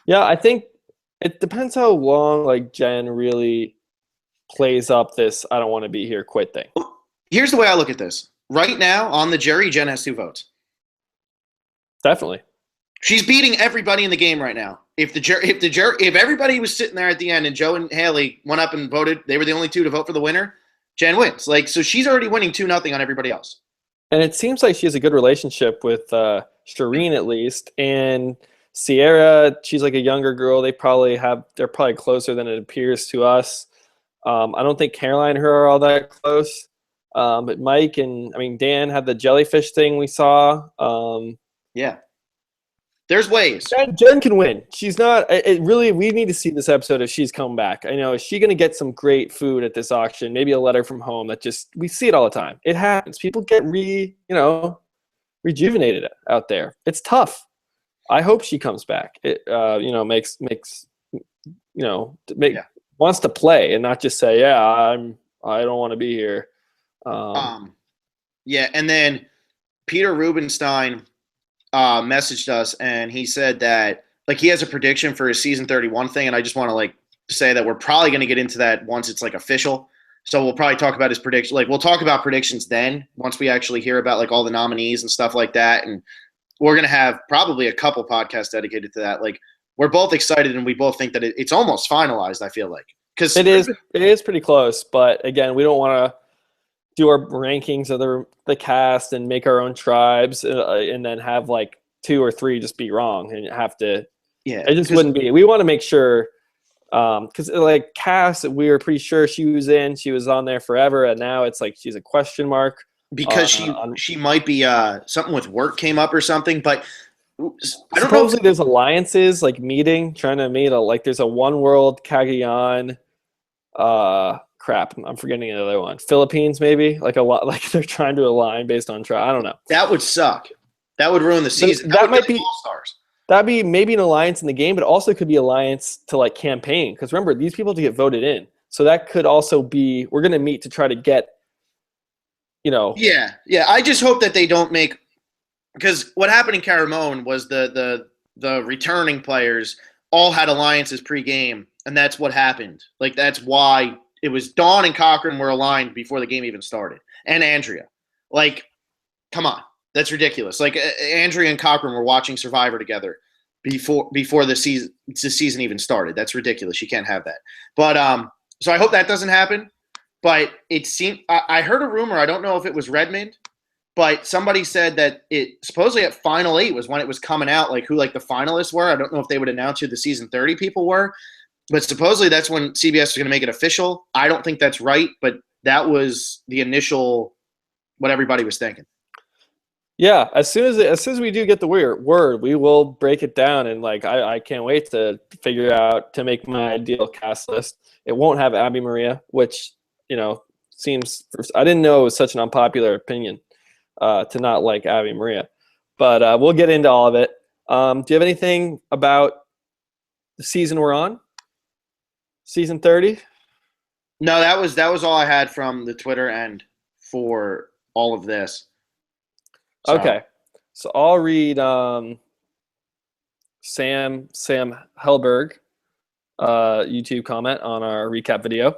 Yeah, I think it depends how long, like, Jen really plays up this I don't want to be here quit thing. Here's the way I look at this. Right now, on the jury, Jen has 2 votes. Definitely. She's beating everybody in the game right now. If everybody was sitting there at the end and Joe and Haley went up and voted, they were the only two to vote for the winner. Jen wins. Like, so she's already winning 2-0 on everybody else. And it seems like she has a good relationship with Shireen at least, and Sierra. She's like a younger girl. They're probably closer than it appears to us. I don't think Caroline and her are all that close. But Mike and Dan had the jellyfish thing we saw. Yeah. There's ways. Jen can win. She's not. We need to see this episode if she's come back. I know. Is she going to get some great food at this auction? Maybe a letter from home we see it all the time. It happens. People get rejuvenated out there. It's tough. I hope she comes back. It wants to play and not just say, yeah, I don't want to be here. Yeah, and then Peter Rubenstein messaged us, and he said that he has a prediction for his season 31 thing, and I just want to say that we're probably going to get into that once it's official. So we'll probably talk about his prediction. We'll talk about predictions then once we actually hear about all the nominees and stuff like that, and we're going to have probably a couple podcasts dedicated to that. We're both excited, and we both think that it's almost finalized. I feel like because it is pretty close, but again, we don't want to do our rankings of the cast and make our own tribes and then have 2 or 3 just be wrong and have to. Yeah, it just wouldn't be. We want to make sure because Cass, we were pretty sure she was on there forever, and now it's she's a question mark because she might be something with work came up or something, but I don't supposedly know. There's alliances trying to meet there's a One World Cagayan. Crap, I'm forgetting another one. Philippines, maybe a lot. They're trying to align based on trial. I don't know. That would suck. That would ruin the season. That might be All-Stars. That'd be maybe an alliance in the game, but also could be alliance to campaign. Because remember, these people to get voted in, so that could also be we're going to meet to try to get. Yeah. I just hope that they don't make because what happened in Caramon was the returning players all had alliances pre-game, and that's what happened. That's why. It was Dawn and Cochran were aligned before the game even started. And Andrea. Come on. That's ridiculous. Andrea and Cochran were watching Survivor together before the season even started. That's ridiculous. You can't have that. But so I hope that doesn't happen. But it seemed I heard a rumor, I don't know if it was Redmond, but somebody said that it supposedly at Final 8 was when it was coming out, who the finalists were. I don't know if they would announce who the season 30 people were. But supposedly that's when CBS is going to make it official. I don't think that's right, but that was the initial what everybody was thinking. Yeah, as soon as we do get the word, we will break it down, and I can't wait to figure out to make my ideal cast list. It won't have Abby Maria, which seems I didn't know it was such an unpopular opinion to not like Abby Maria, but we'll get into all of it. Do you have anything about the season we're on? Season 30? No, that was all I had from the Twitter end for all of this. So. Okay. So I'll read Sam Helberg YouTube comment on our recap video.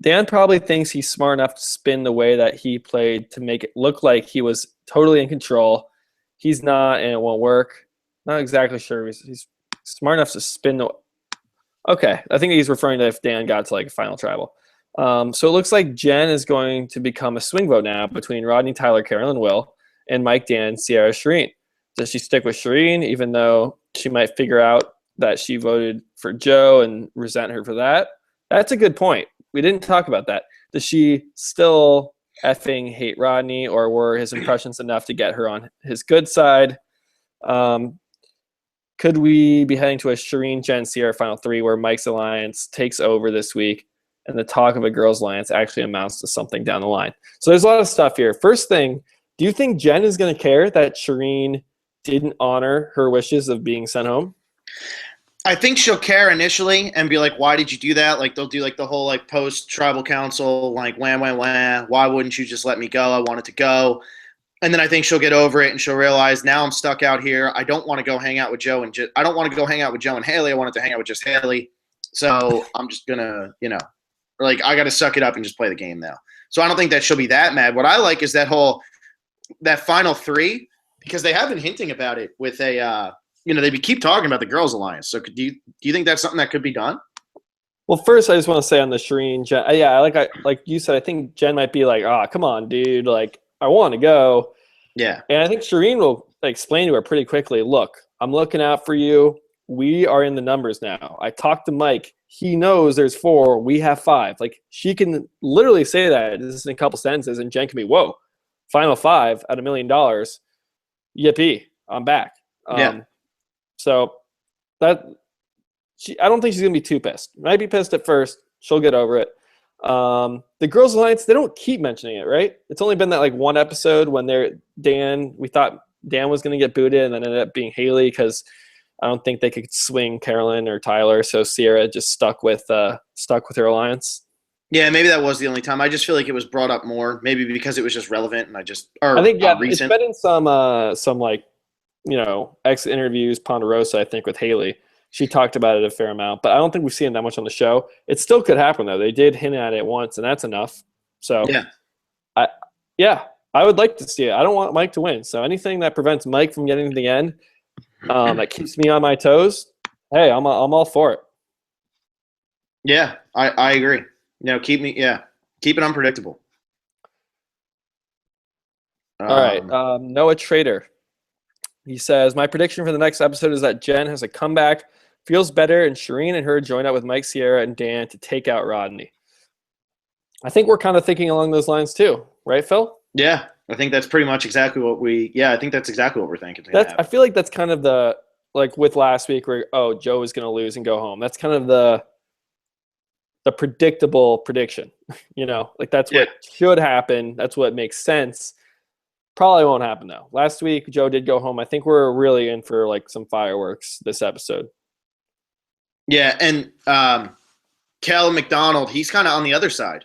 Dan probably thinks he's smart enough to spin the way that he played to make it look like he was totally in control. He's not, and it won't work. Not exactly sure. He's smart enough to spin the Okay, I think he's referring to if Dan got to a final tribal. So it looks like Jen is going to become a swing vote now between Rodney, Tyler, Carolyn, Will, and Mike, Dan, Sierra, Shireen. Does she stick with Shireen, even though she might figure out that she voted for Joe and resent her for that? That's a good point. We didn't talk about that. Does she still effing hate Rodney, or were his impressions enough to get her on his good side? Could we be heading to a Shireen, Jen, Sierra final 3 where Mike's alliance takes over this week and the talk of a girls' alliance actually amounts to something down the line? So there's a lot of stuff here. First thing, do you think Jen is going to care that Shireen didn't honor her wishes of being sent home? I think she'll care initially and be like, why did you do that? They'll do the whole post-tribal council, why wouldn't you just let me go? I wanted to go. And then I think she'll get over it and she'll realize now I'm stuck out here. I don't want to go hang out with Joe I don't want to go hang out with Joe and Haley. I wanted to hang out with just Haley. So I'm just gonna, I got to suck it up and just play the game now. So I don't think that she'll be that mad. What I like is that final 3, because they have been hinting about it with a, they keep talking about the girls' alliance. So do you think that's something that could be done? Well, first, I just want to say on the Shireen, Jen, yeah, like you said, I think Jen might be like, "Ah, come on, dude, like I want to go," Yeah. and I think Shireen will explain to her pretty quickly. Look, I'm looking out for you. We are in the numbers now. I talked to Mike. He knows there's 4. We have 5. Like she can literally say that this is in a couple sentences, and Jen can be, "Whoa, final 5 at $1 million. Yippee! I'm back." Yeah. So that. I don't think she's going to be too pissed. Might be pissed at first. She'll get over it. The Girls Alliance, they don't keep mentioning it, right? It's only been that like one episode when we thought Dan was going to get booted and then ended up being Haley because I don't think they could swing Carolyn or Tyler. So Sierra just stuck with her alliance. Yeah, maybe that was the only time. I just feel like it was brought up more, maybe because it was just relevant and I think it's been in some like, ex interviews, Ponderosa, I think, with Haley. She talked about it a fair amount, but I don't think we've seen that much on the show. It still could happen, though. They did hint at it once, and that's enough. So, I would like to see it. I don't want Mike to win. So anything that prevents Mike from getting to the end, that keeps me on my toes, hey, I'm all for it. Yeah, I agree. Keep it unpredictable. All right, Noah Trader. He says, my prediction for the next episode is that Jen has a comeback, feels better, and Shireen and her join up with Mike, Sierra, and Dan to take out Rodney. I think we're kind of thinking along those lines too, right, Phil? Yeah, I think that's pretty much exactly what I think that's exactly what we're thinking. I feel like that's kind of the, like with last week where, Joe is going to lose and go home. That's kind of the predictable prediction, like that's what should happen. That's what makes sense. Probably won't happen though. Last week, Joe did go home. I think we're really in for like some fireworks this episode. Yeah, and Kel McDonald, he's kind of on the other side.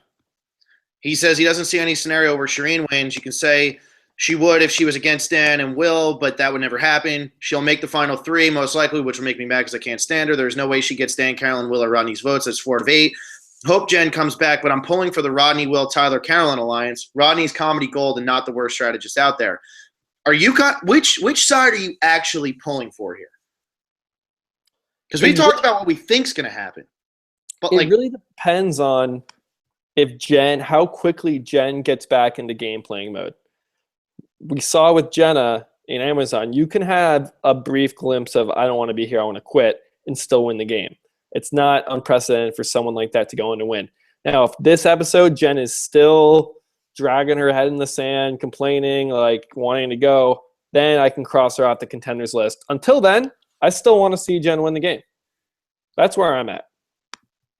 He says he doesn't see any scenario where Shireen wins. You can say she would if she was against Dan and Will, but that would never happen. She'll make the final 3, most likely, which will make me mad because I can't stand her. There's no way she gets Dan, Carolyn, Will, or Rodney's votes. That's 4 out of 8. Hope Jen comes back, but I'm pulling for the Rodney, Will, Tyler, Carolyn alliance. Rodney's comedy gold and not the worst strategist out there. Are you which side are you actually pulling for here? Because we talked about what we think's going to happen, but it really depends on how quickly Jen gets back into game playing mode. We saw with Jenna in Amazon, you can have a brief glimpse of I don't want to be here, I want to quit, and still win the game. It's not unprecedented for someone like that to go in and win. Now, if this episode, Jen is still dragging her head in the sand, complaining, like wanting to go, then I can cross her off the contenders list. Until then, I still want to see Jen win the game. That's where I'm at.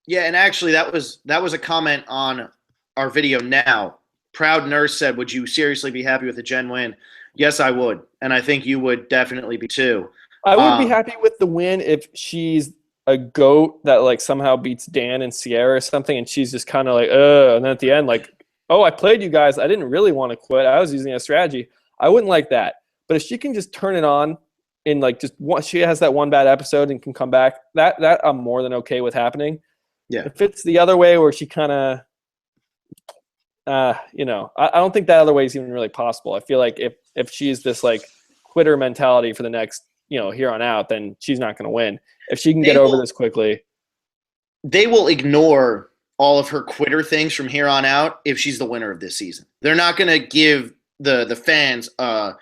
Yeah, and actually that was a comment on our video now. Proud Nurse said, would you seriously be happy with a Jen win? Yes, I would. And I think you would definitely be too. I would be happy with the win if she's a goat that like somehow beats Dan and Sierra or something, and she's just kind of like, and then at the end, like, oh, I played you guys. I didn't really want to quit. I was using a strategy. I wouldn't like that. But if she can just turn it on and like she has that one bad episode and can come back, that I'm more than okay with happening. Yeah. If it's the other way where she kind of, I don't think that other way is even really possible. I feel like if she's this like quitter mentality for the next, here on out, then she's not going to win. If she can get over this quickly. They will ignore all of her quitter things from here on out if she's the winner of this season. They're not going to give the fans a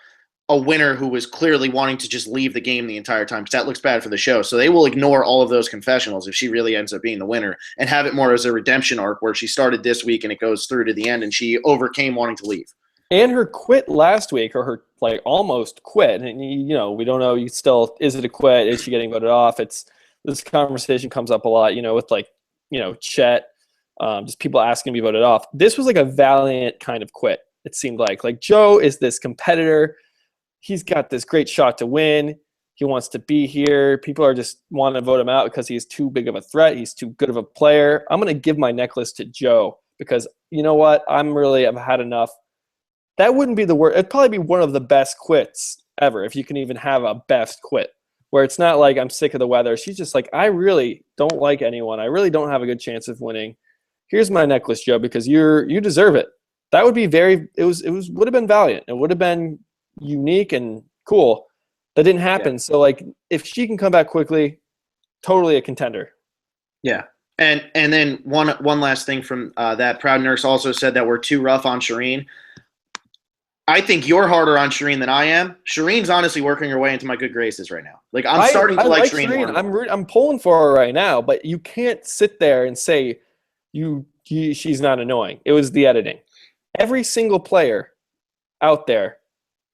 winner who was clearly wanting to just leave the game the entire time because that looks bad for the show. So they will ignore all of those confessionals if she really ends up being the winner and have it more as a redemption arc where she started this week and it goes through to the end and she overcame wanting to leave. And her quit last week, or her like almost quit, and we don't know. Is it a quit? Is she getting voted off? This conversation comes up a lot, with like Chet, just people asking to be voted off. This was like a valiant kind of quit. It seemed like Joe is this competitor. He's got this great shot to win. He wants to be here. People are just wanting to vote him out because he's too big of a threat. He's too good of a player. I'm going to give my necklace to Joe because you know what? I've had enough. That wouldn't be the worst. It'd probably be one of the best quits ever if you can even have a best quit where it's not like I'm sick of the weather. She's just like, I really don't like anyone. I really don't have a good chance of winning. Here's my necklace, Joe, because you deserve it. That would be would have been valiant. It would have been unique and cool. That didn't happen. So like, if she can come back quickly, totally a contender. Yeah. And then one last thing from that proud nurse also said that we're too rough on Shireen. I think you're harder on Shireen than I am. Shireen's honestly working her way into my good graces right now. Like I'm starting to like Shireen more. I'm pulling for her right now, but you can't sit there and say she's not annoying. It was the editing. Every single player out there,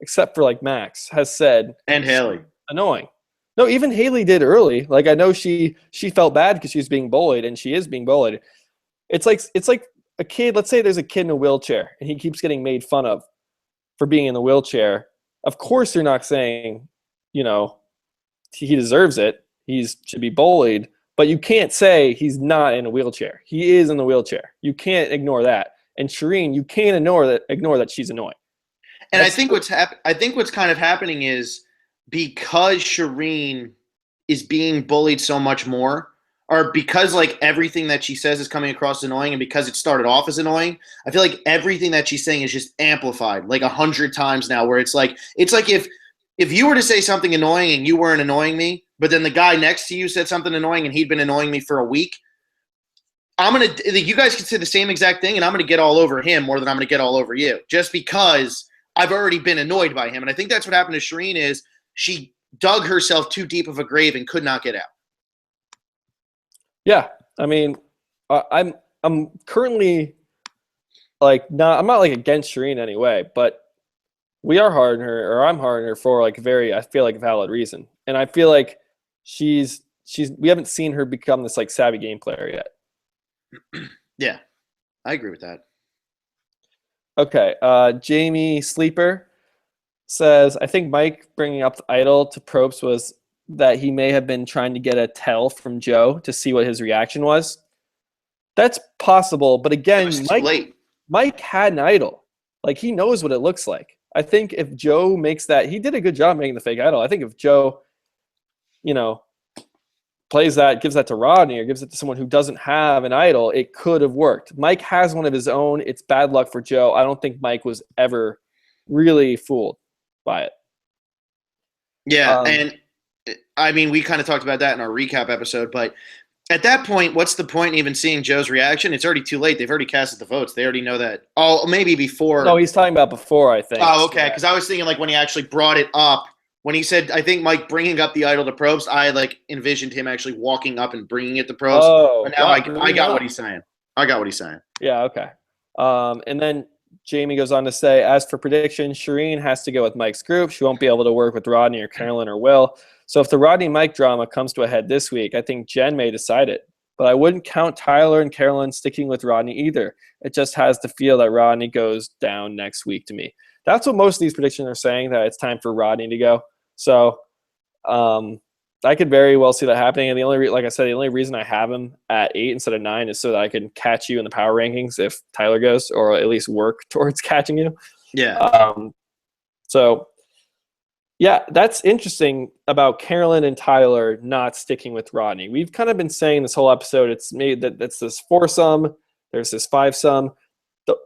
except for like Max, has said and Haley annoying. No, even Haley did early. Like I know she felt bad because she was being bullied, and she is being bullied. It's like a kid. Let's say there's a kid in a wheelchair, and he keeps getting made fun of for being in the wheelchair. Of course, they're not saying, he deserves it. He should be bullied. But you can't say he's not in a wheelchair. He is in the wheelchair. You can't ignore that. And Shireen, you can't ignore that she's annoying. And I think what's kind of happening is because Shireen is being bullied so much more, or because like everything that she says is coming across annoying, and because it started off as annoying, I feel like everything that she's saying is just amplified like 100 times now. Where it's like if you were to say something annoying and you weren't annoying me, but then the guy next to you said something annoying and he'd been annoying me for a week, you guys could say the same exact thing, and I'm gonna get all over him more than I'm gonna get all over you, just because I've already been annoyed by him. And I think that's what happened to Shireen is she dug herself too deep of a grave and could not get out. Yeah, I mean, I'm currently like I'm not like against Shireen anyway, but we are hard on her, or I'm hard on her for like I feel like valid reason, and I feel like we haven't seen her become this like savvy game player yet. Yeah, I agree with that. Okay, Jamie Sleeper says, I think Mike bringing up the idol to Probst was that he may have been trying to get a tell from Joe to see what his reaction was. That's possible, but again, Mike had an idol. Like, he knows what it looks like. I think if Joe makes that, he did a good job making the fake idol. I think if Joe, plays that, gives that to Rodney or gives it to someone who doesn't have an idol, it could have worked. Mike has one of his own. It's bad luck for Joe. I don't think Mike was ever really fooled by it. Yeah, and I mean, we kind of talked about that in our recap episode, but at that point, what's the point in even seeing Joe's reaction? It's already too late. They've already casted the votes. They already know that. Oh, maybe before. No, he's talking about before, I think. Oh, okay, because I was thinking like when he actually brought it up. When he said, I think Mike bringing up the idol to Probst, I like envisioned him actually walking up and bringing it to Probst. Oh, but now I got what he's saying. I got what he's saying. Yeah, okay. And then Jamie goes on to say, as for predictions, Shireen has to go with Mike's group. She won't be able to work with Rodney or Carolyn or Will. So if the Rodney-Mike drama comes to a head this week, I think Jen may decide it. But I wouldn't count Tyler and Carolyn sticking with Rodney either. It just has to feel that Rodney goes down next week to me. That's what most of these predictions are saying, that it's time for Rodney to go. So I could very well see that happening. And the only reason I have him at 8 instead of 9 is so that I can catch you in the power rankings if Tyler goes, or at least work towards catching you. Yeah. So yeah, that's interesting about Carolyn and Tyler not sticking with Rodney. We've kind of been saying this whole episode, it's made that it's this 4-sum, there's this 5-sum.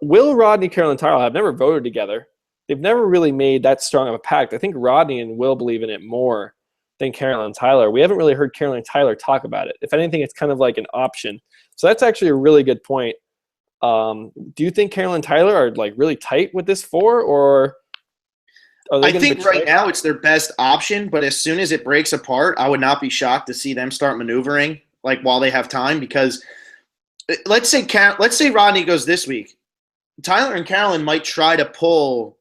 Will, Rodney, Carolyn, Tyler have never voted together. They've never really made that strong of a pact. I think Rodney and Will believe in it more than Carolyn and Tyler. We haven't really heard Carolyn and Tyler talk about it. If anything, it's kind of like an option. So that's actually a really good point. Do you think Carolyn and Tyler are like really tight with this 4, or I think right now it's their best option, but as soon as it breaks apart, I would not be shocked to see them start maneuvering like while they have time, because let's say Rodney goes this week. Tyler and Carolyn might try to pull,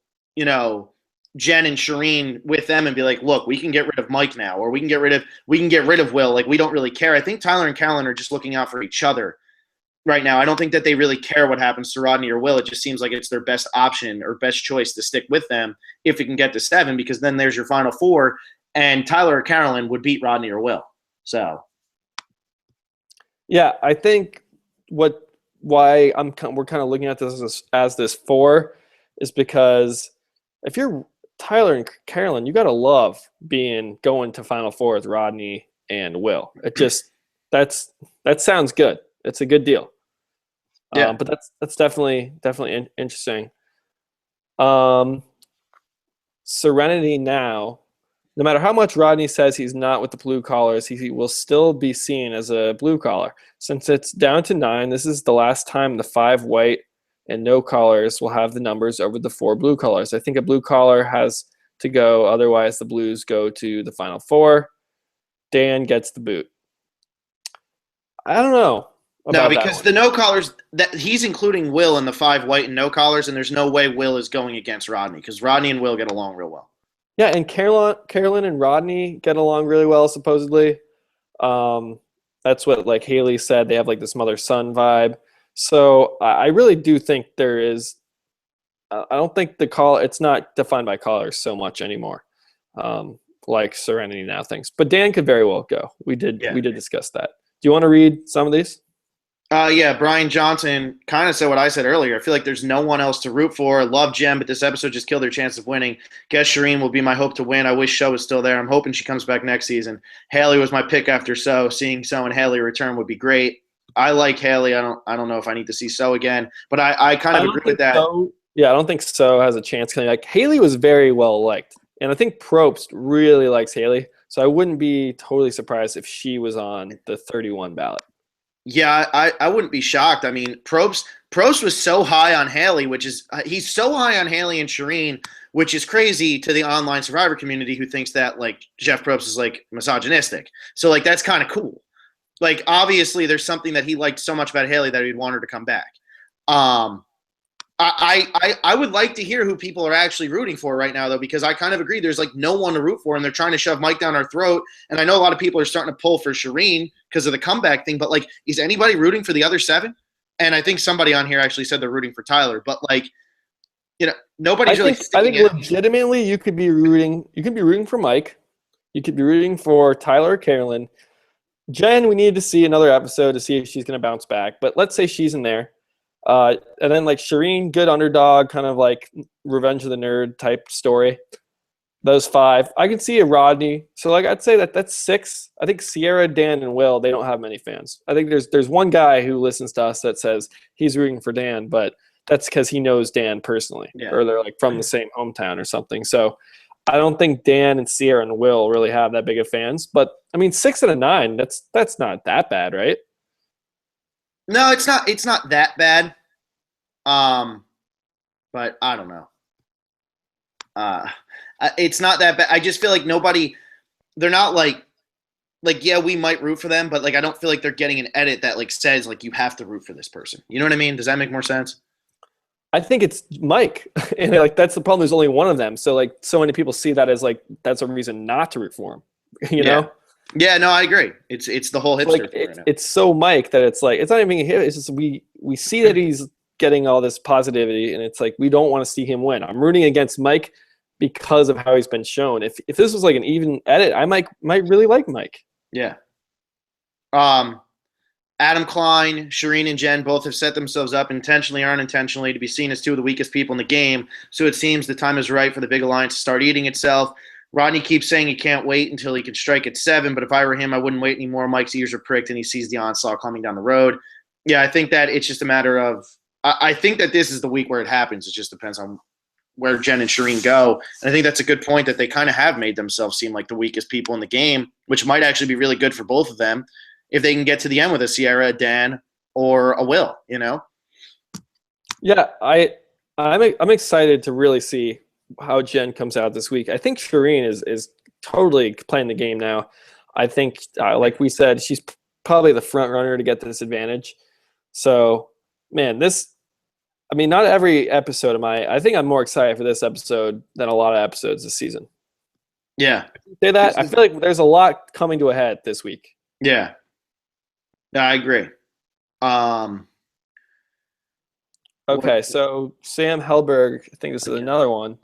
Jen and Shireen with them and be like, look, we can get rid of Mike now, or we can get rid of Will. Like, we don't really care. I think Tyler and Carolyn are just looking out for each other right now. I don't think that they really care what happens to Rodney or Will. It just seems like it's their best option or best choice to stick with them if it can get to 7, because then there's your final 4, and Tyler or Carolyn would beat Rodney or Will. So, yeah, I think we're kind of looking at this as this 4 is because if you're Tyler and Carolyn, you got to love going to Final Four with Rodney and Will. It just that sounds good. It's a good deal. Yeah. But that's definitely interesting. Serenity Now No matter how much Rodney says he's not with the blue collars, he will still be seen as a blue collar. Since it's down to 9, this is the last time the 5 white and no collars will have the numbers over the 4 blue collars. I think a blue collar has to go, otherwise the Blues go to the Final Four. Dan gets the boot. I don't know. No, because the no collars, that he's including Will in the 5 white and no collars, and there's no way Will is going against Rodney because Rodney and Will get along real well. Yeah, and Carolyn and Rodney get along really well, supposedly. That's what like Haley said. They have like this mother-son vibe. So I really do think there is. I don't think it's not defined by collars so much anymore, like Serenity now thinks. But Dan could very well go. We did discuss that. Do you want to read some of these? Yeah, Brian Johnson kind of said what I said earlier. I feel like there's no one else to root for. Love Jen, but this episode just killed their chance of winning. Guess Shireen will be my hope to win. I wish So was still there. I'm hoping she comes back next season. Haley was my pick after So. Seeing So and Haley return would be great. I like Haley. I don't know if I need to see So again, but I kind of agree with that. Yeah, I don't think So has a chance. Like Haley was very well liked, and I think Probst really likes Haley. So I wouldn't be totally surprised if she was on the 31 ballot. Yeah, I wouldn't be shocked. I mean, Probst was so high on Haley, he's so high on Haley and Shireen, which is crazy to the online Survivor community who thinks that like Jeff Probst is like misogynistic. So like that's kind of cool. Like obviously there's something that he liked so much about Haley that he'd want her to come back. I would like to hear who people are actually rooting for right now, though, because I kind of agree. There's like no one to root for, and they're trying to shove Mike down our throat. And I know a lot of people are starting to pull for Shireen because of the comeback thing. But like, is anybody rooting for the other 7? And I think somebody on here actually said they're rooting for Tyler. But like, nobody's really. I think legitimately, you could be rooting. You could be rooting for Mike. You could be rooting for Tyler or Carolyn. Jen, we need to see another episode to see if she's going to bounce back. But let's say she's in there. And then like Shireen, good underdog, kind of like Revenge of the Nerd type story. Those 5. I can see a Rodney. So like I'd say that's 6. I think Sierra, Dan, and Will, they don't have many fans. I think there's one guy who listens to us that says he's rooting for Dan, but that's because he knows Dan personally. Yeah. Or they're like from the same hometown or something. So I don't think Dan and Sierra and Will really have that big of fans. But I mean 6 out of 9, that's not that bad, right? No, it's not that bad. But I don't know. It's not that bad. I just feel like they're not like yeah, we might root for them, but like I don't feel like they're getting an edit that like says like you have to root for this person. You know what I mean? Does that make more sense? I think it's Mike. And like that's the problem. There's only one of them. So like so many people see that as like that's a reason not to root for him. You know? Yeah, no, I agree. It's the whole hipster like, thing right now. It's so Mike that it's like it's not even him. It's just we see that he's getting all this positivity, and it's like we don't want to see him win. I'm rooting against Mike because of how he's been shown. If this was like an even edit, I might really like Mike. Yeah. Adam Klein, Shireen, and Jen both have set themselves up intentionally or unintentionally to be seen as 2 of the weakest people in the game. So it seems the time is right for the big alliance to start eating itself. Rodney keeps saying he can't wait until he can strike at 7, but if I were him, I wouldn't wait anymore. Mike's ears are pricked, and he sees the onslaught coming down the road. Yeah, I think that it's just a matter of I think that this is the week where it happens. It just depends on where Jen and Shireen go. And I think that's a good point that they kind of have made themselves seem like the weakest people in the game, which might actually be really good for both of them if they can get to the end with a Sierra, a Dan, or a Will, Yeah, I'm excited to really see how Jen comes out this week. I think Shireen is totally playing the game now. I think, like we said, she's probably the front runner to get this advantage. So, man, not every episode I think I'm more excited for this episode than a lot of episodes this season. Yeah. Say that. I feel like there's a lot coming to a head this week. Yeah. No, I agree. Okay, so Sam Helberg, I think this is another one.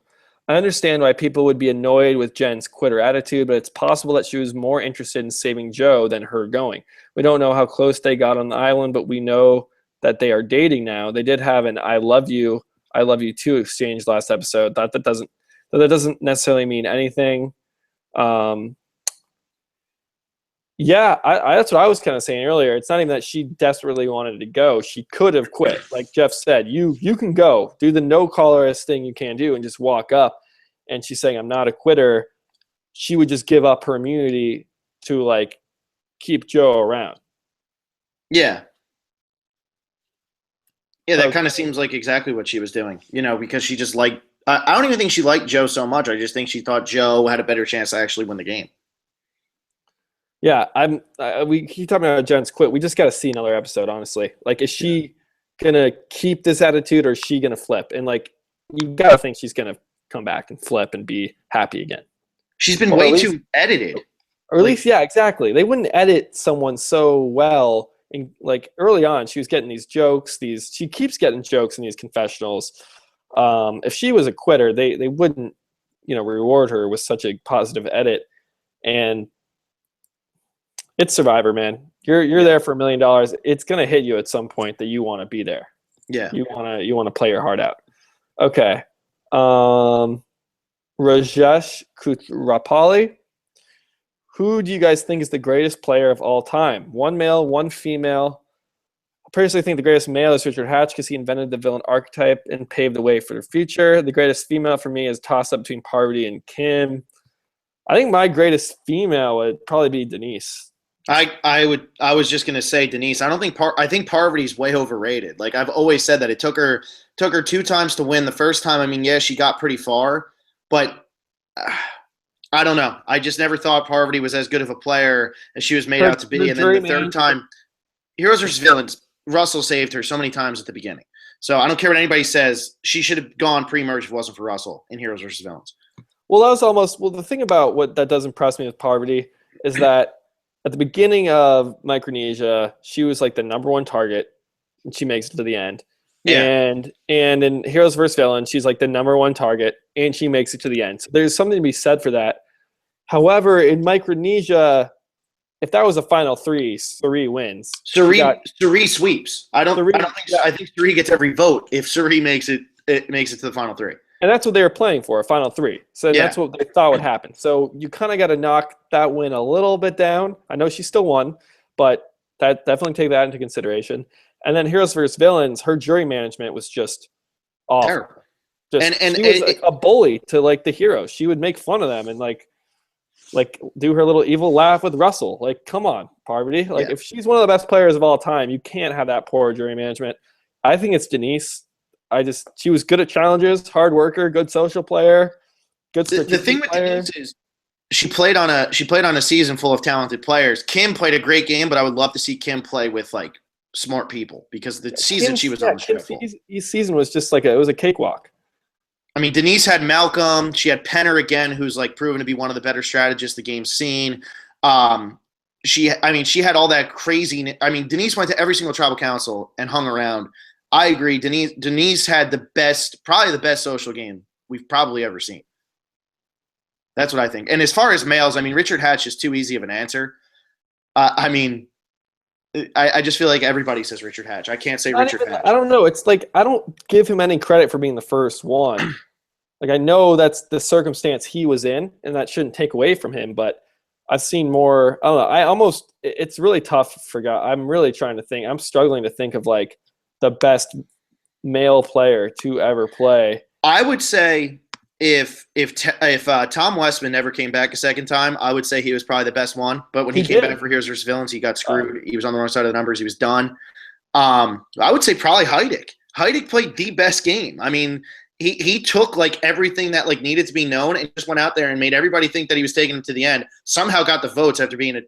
I understand why people would be annoyed with Jen's quitter attitude, but it's possible that she was more interested in saving Joe than her going. We don't know how close they got on the island, but we know that they are dating now. They did have an I love you too exchange last episode. That doesn't necessarily mean anything. Yeah, that's what I was kind of saying earlier. It's not even that she desperately wanted to go. She could have quit. Like Jeff said, you can go. Do the no-collarist thing you can do and just walk up. And she's saying, I'm not a quitter. she would just give up her immunity to like keep Joe around. Yeah. Yeah, that So kind of seems like exactly what she was doing, because she just liked. I don't even think she liked Joe so much. I just think she thought Joe had a better chance to actually win the game. yeah, we keep talking about Jen's quit. We just got to see another episode, honestly. Like, is she gonna keep this attitude, or is she gonna flip? And like, you gotta think she's gonna come back and flip and be happy again. She's been Or way at least, too edited. or at least, yeah, exactly. They wouldn't edit someone so well. And like early on, she was getting these jokes. She keeps getting jokes in these confessionals. If she was a quitter, they wouldn't, reward her with such a positive edit. And it's Survivor, man. You're there for $1 million. It's gonna hit you at some point that you want to be there. Yeah. You wanna play your heart out. Okay. Rajesh Kutrapali. Who do you guys think is the greatest player of all time? One male, one female. I personally think the greatest male is Richard Hatch because he invented the villain archetype and paved the way for the future. The greatest female for me is toss-up between Parvati and Kim. I think my greatest female would probably be Denise. I was just gonna say Denise. I don't think I think Parvati's way overrated. Like I've always said that it took her 2 times to win. The first time, I mean, yeah, she got pretty far, but I don't know. I just never thought Parvati was as good of a player as she was made out to be. And then the third time, Heroes vs. Villains, Russell saved her so many times at the beginning. So I don't care what anybody says. She should have gone pre-merge if it wasn't for Russell in Heroes vs. Villains. Well, that was the thing about what that does impress me with Parvati is that at the beginning of Micronesia, she was like the #1 target, and she makes it to the end. Yeah. And in Heroes vs. Villains, she's like the #1 target, and she makes it to the end. So there's something to be said for that. However, in Micronesia, if that was a final 3, Suri wins. Suri sweeps. I think Suri gets every vote if Suri makes it to the final 3. And that's what they were playing for, a final 3. So that's what they thought would happen. So you kind of got to knock that win a little bit down. I know she still won, but that definitely take that into consideration. And then Heroes vs. Villains, her jury management was just awful. Terrible. She was like a bully to like the heroes. She would make fun of them and like do her little evil laugh with Russell. Like, come on, Parvati. Like, if she's one of the best players of all time, you can't have that poor jury management. I think it's Denise. She was good at challenges, hard worker, good social player, good strategic player. The thing with Denise is she played on a season full of talented players. Kim played a great game, but I would love to see Kim play with like smart people because the season she was on the show. Kim's season was just like it was a cakewalk. I mean, Denise had Malcolm. She had Penner again, who's like proven to be one of the better strategists the game's seen. She had all that crazy. I mean, Denise went to every single tribal council and hung around. I agree. Denise had probably the best social game we've probably ever seen. That's what I think. And as far as males, I mean, Richard Hatch is too easy of an answer. I just feel like everybody says Richard Hatch. I can't say Richard Hatch. I don't know. It's like I don't give him any credit for being the first one. Like I know that's the circumstance he was in, and that shouldn't take away from him. But I've seen more. I don't know. It's really tough for guys. I'm really trying to think. I'm struggling to think of like the best male player to ever play. I would say if Tom Westman never came back a second time, I would say he was probably the best one. But when he came back for Heroes vs. Villains, he got screwed. He was on the wrong side of the numbers. He was done. I would say probably Heidik. Heidik played the best game. I mean, he took like everything that like needed to be known and just went out there and made everybody think that he was taking it to the end. Somehow got the votes after being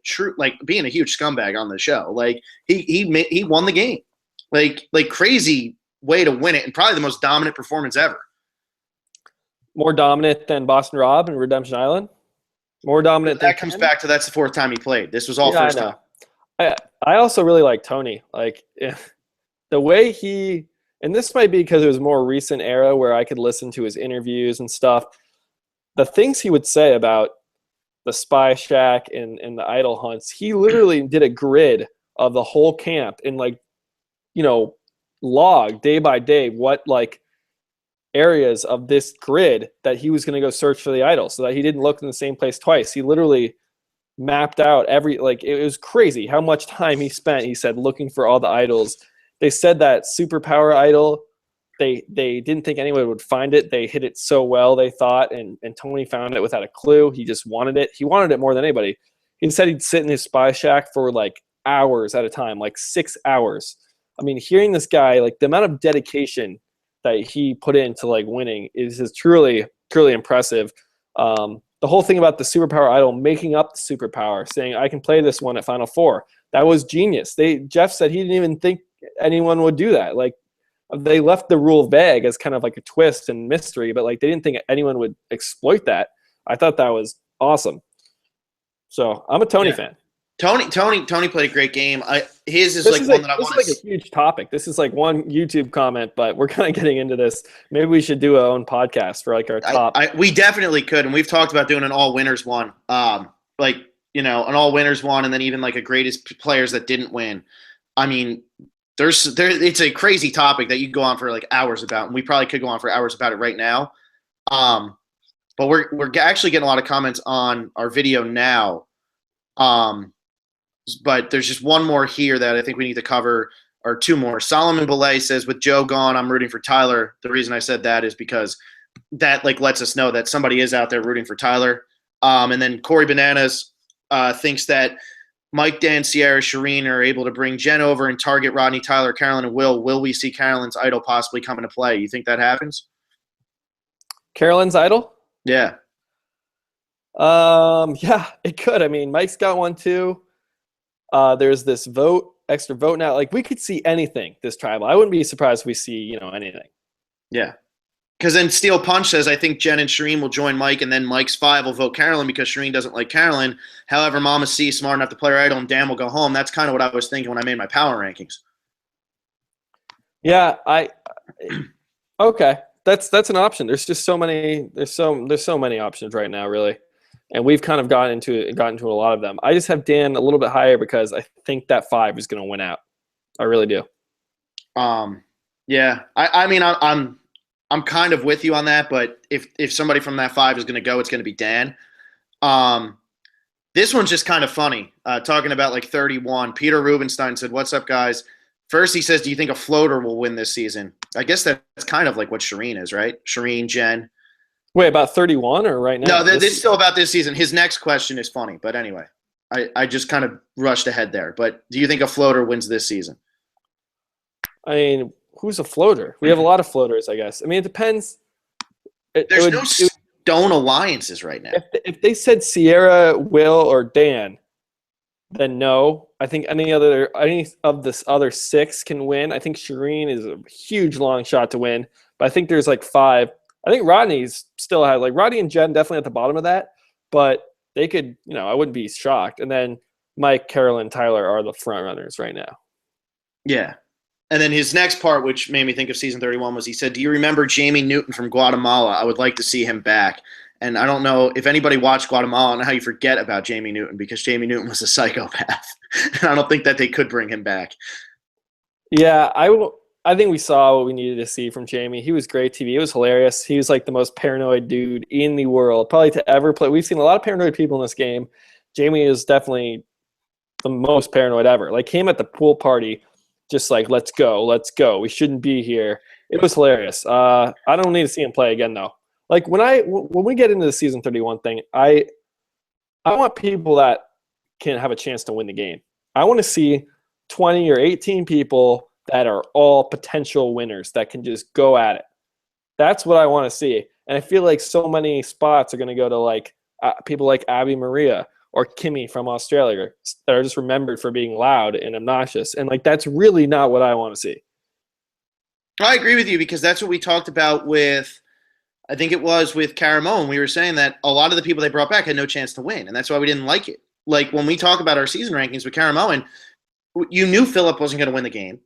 being a huge scumbag on the show. Like he won the game. Like crazy way to win it, and probably the most dominant performance ever. More dominant than Boston Rob and Redemption Island? More dominant that comes back to that's the 4th time he played. This was all first time. I also really like Tony. Like the way he, and this might be because it was a more recent era where I could listen to his interviews and stuff. The things he would say about the Spy Shack and the idol hunts, he literally did a grid of the whole camp and like, log day by day what like areas of this grid that he was going to go search for the idol so that he didn't look in the same place twice. He literally mapped out it was crazy how much time he spent, he said, looking for all the idols. They said that superpower idol they didn't think anyone would find it. They hit it so well, they thought, and Tony found it without a clue. He just wanted it. He wanted it more than anybody. He said he'd sit in his spy shack for like hours at a time, like 6 hours. I mean, hearing this guy, like the amount of dedication that he put into like winning is truly, truly impressive. The whole thing about the superpower idol making up the superpower, saying I can play this one at Final Four, that was genius. Jeff said he didn't even think anyone would do that. Like they left the rule vague as kind of like a twist and mystery, but like they didn't think anyone would exploit that. I thought that was awesome. So I'm a Tony fan. Tony played a great game. His is like one that I want to. This is like a huge topic. This is like one YouTube comment, but we're kind of getting into this. Maybe we should do our own podcast for like our top. We definitely could, and we've talked about doing an all winners one. Like an all winners one, and then even like a greatest players that didn't win. I mean, it's a crazy topic that you could go on for like hours about, and we probably could go on for hours about it right now. But we're actually getting a lot of comments on our video now. But there's just one more here that I think we need to cover, or two more. Solomon Belay says, with Joe gone, I'm rooting for Tyler. The reason I said that is because that like lets us know that somebody is out there rooting for Tyler. And then Corey Bananas thinks that Mike, Dan, Sierra, Shireen are able to bring Jen over and target Rodney, Tyler, Carolyn, and Will. Will we see Carolyn's idol possibly come into play? You think that happens? Carolyn's idol? Yeah. Yeah, it could. I mean, Mike's got one too. There's this extra vote now. Like we could see anything this tribal. I wouldn't be surprised if we see, anything. Yeah. Because then Steel Punch says, I think Jen and Shireen will join Mike, and then Mike's 5 will vote Carolyn because Shireen doesn't like Carolyn. However, Mama C smart enough to play her idol, and Dan will go home. That's kind of what I was thinking when I made my power rankings. Yeah, okay. That's an option. There's just so many. There's so many options right now, really, and we've kind of gotten into a lot of them. I just have Dan a little bit higher because I think that 5 is going to win out. I really do. Yeah. I mean, I'm kind of with you on that, but if somebody from that 5 is going to go, it's going to be Dan. This one's just kind of funny. Talking about like 31, Peter Rubenstein said, "What's up, guys?" First, he says, "Do you think a floater will win this season?" I guess that's kind of like what Shireen is, right? Shireen, Jen. Wait, about 31 or right now? No, this is still about this season. His next question is funny, but anyway, I just kind of rushed ahead there. But do you think a floater wins this season? I mean, who's a floater? We have a lot of floaters, I guess. I mean, it depends. There's no stone alliances right now. If they said Sierra, Will, or Dan, then no. I think any of this other 6 can win. I think Shireen is a huge long shot to win, but I think there's like 5. I think Rodney's still had like Rodney and Jen definitely at the bottom of that, but they could, I wouldn't be shocked. And then Mike, Carolyn, Tyler are the front runners right now. Yeah. And then his next part, which made me think of season 31, was he said, "Do you remember Jamie Newton from Guatemala? I would like to see him back." And I don't know if anybody watched Guatemala and how you forget about Jamie Newton, because Jamie Newton was a psychopath. And I don't think that they could bring him back. Yeah, I think we saw what we needed to see from Jamie. He was great TV. It was hilarious. He was like the most paranoid dude in the world, probably to ever play. We've seen a lot of paranoid people in this game. Jamie is definitely the most paranoid ever. Like him at the pool party, just like, let's go. We shouldn't be here. It was hilarious. I don't need to see him play again, though. Like when we get into the season 31 thing, I want people that can have a chance to win the game. I want to see 20 or 18 people that are all potential winners that can just go at it. That's what I want to see. And I feel like so many spots are going to go to like people like Abby Maria or Kimmy from Australia that are just remembered for being loud and obnoxious. And like that's really not what I want to see. I agree with you, because that's what we talked about with, I think it was with Caramoan. We were saying that a lot of the people they brought back had no chance to win, and that's why we didn't like it. Like when we talk about our season rankings with Caramoan, you knew Philip wasn't going to win the game.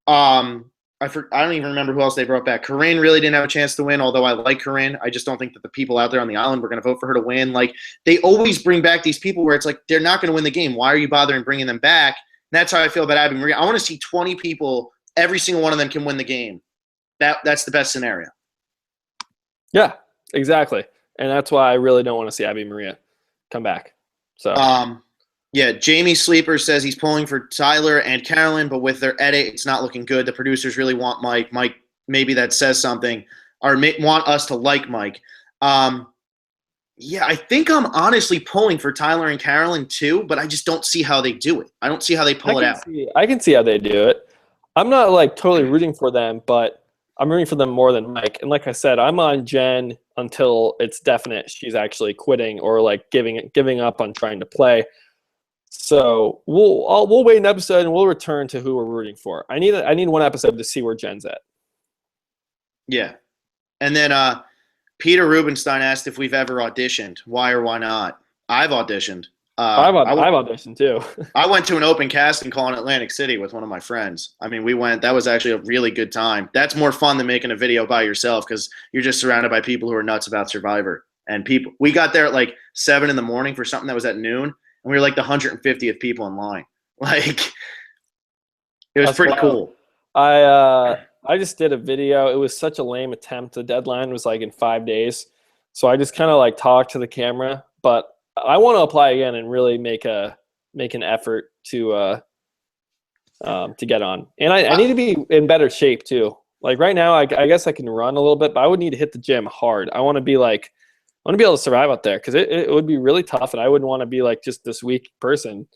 I don't even remember who else they brought back. Corinne really didn't have a chance to win, although I like Corinne. I just don't think that the people out there on the island were going to vote for her to win. Like they always bring back these people where it's like they're not going to win the game. Why are you bothering bringing them back? And that's how I feel about Abby Maria. I want to see 20 people. Every single one of them can win the game. That's the best scenario. Yeah, exactly. And that's why I really don't want to see Abby Maria come back. So yeah, Jamie Sleeper says he's pulling for Tyler and Carolyn, but with their edit, it's not looking good. The producers really want Mike. Mike maybe that says something or want us to like Mike. Yeah, I think I'm honestly pulling for Tyler and Carolyn too, but I just don't see how they do it. I don't see how they pull it out. I can see how they do it. I'm not like totally rooting for them, but I'm rooting for them more than Mike. And like I said, I'm on Jen until it's definite she's actually quitting or like giving up on trying to play. So we'll wait an episode and we'll return to who we're rooting for. I need one episode to see where Jen's at. Yeah, and then Peter Rubenstein asked if we've ever auditioned. Why or why not? I've auditioned. I've auditioned too. I went to an open casting call in Atlantic City with one of my friends. I mean, we went. That was actually a really good time. That's more fun than making a video by yourself because you're just surrounded by people who are nuts about Survivor. And we got there at like 7 a.m. for something that was at noon, and we were like the 150th people in line. Like, it was pretty cool. I just did a video. It was such a lame attempt. The deadline was like in 5 days. So I just kind of like talked to the camera, but I want to apply again and really make an effort to get on. And I need to be in better shape too. Like right now, I guess I can run a little bit, but I would need to hit the gym hard. I want to be able to survive out there because it would be really tough, and I wouldn't want to be like just this weak person.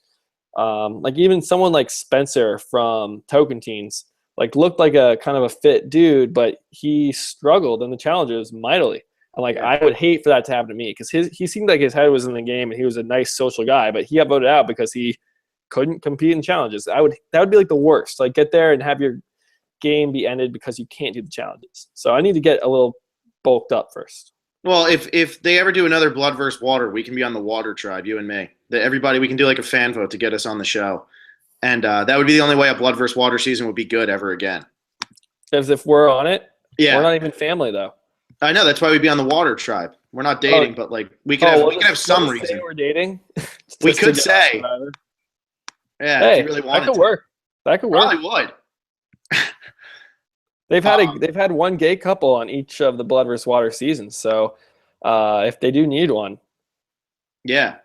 Like even someone like Spencer from Token Teens, like looked like a kind of a fit dude, but he struggled in the challenges mightily. And like I would hate for that to happen to me because he seemed like his head was in the game and he was a nice social guy, but he got voted out because he couldn't compete in challenges. That would be like the worst. Like get there and have your game be ended because you can't do the challenges. So I need to get a little bulked up first. Well, if they ever do another Blood vs. Water, we can be on the Water Tribe, you and me. Everybody, we can do like a fan vote to get us on the show. And that would be the only way a Blood vs. Water season would be good ever again. As if we're on it? Yeah. We're not even family, though. I know. That's why we'd be on the Water Tribe. We're not dating, but like we could have some reason. We're dating? We could say. Yeah, hey, if you really wanted that could work. That could work. Probably would. They've had one gay couple on each of the Blood vs. Water seasons, so if they do need one. Yeah,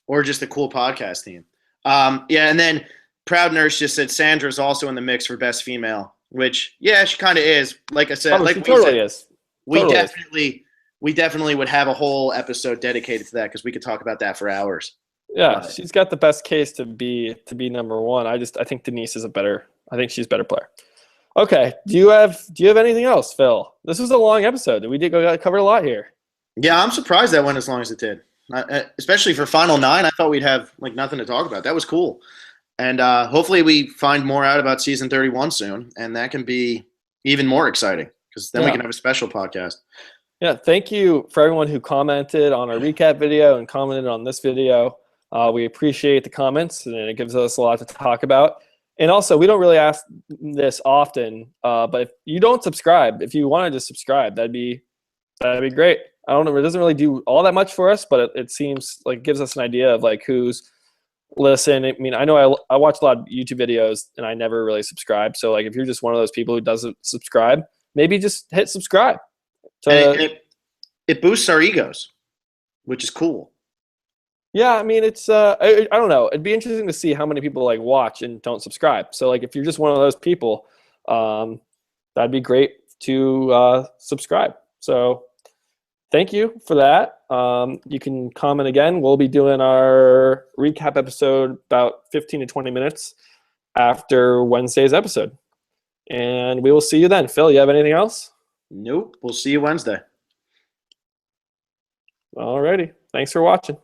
or just a cool podcast team. Yeah, and then Proud Nurse just said Sandra's also in the mix for Best Female, which, yeah, she kind of is. Like I said, she totally is. We definitely would have a whole episode dedicated to that because we could talk about that for hours. Yeah, she's got the best case to be number one. I think Denise is I think she's a better player. Okay, do you have anything else, Phil? This was a long episode. We covered a lot here. Yeah, I'm surprised that went as long as it did. Especially for Final 9, I thought we'd have like nothing to talk about. That was cool. And hopefully we find more out about season 31 soon, and that can be even more exciting because then we can have a special podcast. Yeah, thank you for everyone who commented on our recap video and commented on this video. We appreciate the comments, and it gives us a lot to talk about. And also, we don't really ask this often, but if you don't subscribe, if you wanted to subscribe, that'd be great. I don't know, it doesn't really do all that much for us, but it seems like it gives us an idea of like who's listening. I mean, I know I watch a lot of YouTube videos, and I never really subscribe. So like, if you're just one of those people who doesn't subscribe, maybe just hit subscribe. It boosts our egos, which is cool. Yeah, I mean, it's I don't know. It'd be interesting to see how many people like watch and don't subscribe. So like, if you're just one of those people, that'd be great to subscribe. So thank you for that. You can comment again. We'll be doing our recap episode about 15 to 20 minutes after Wednesday's episode. And we will see you then. Phil, you have anything else? Nope. We'll see you Wednesday. Alrighty. Thanks for watching.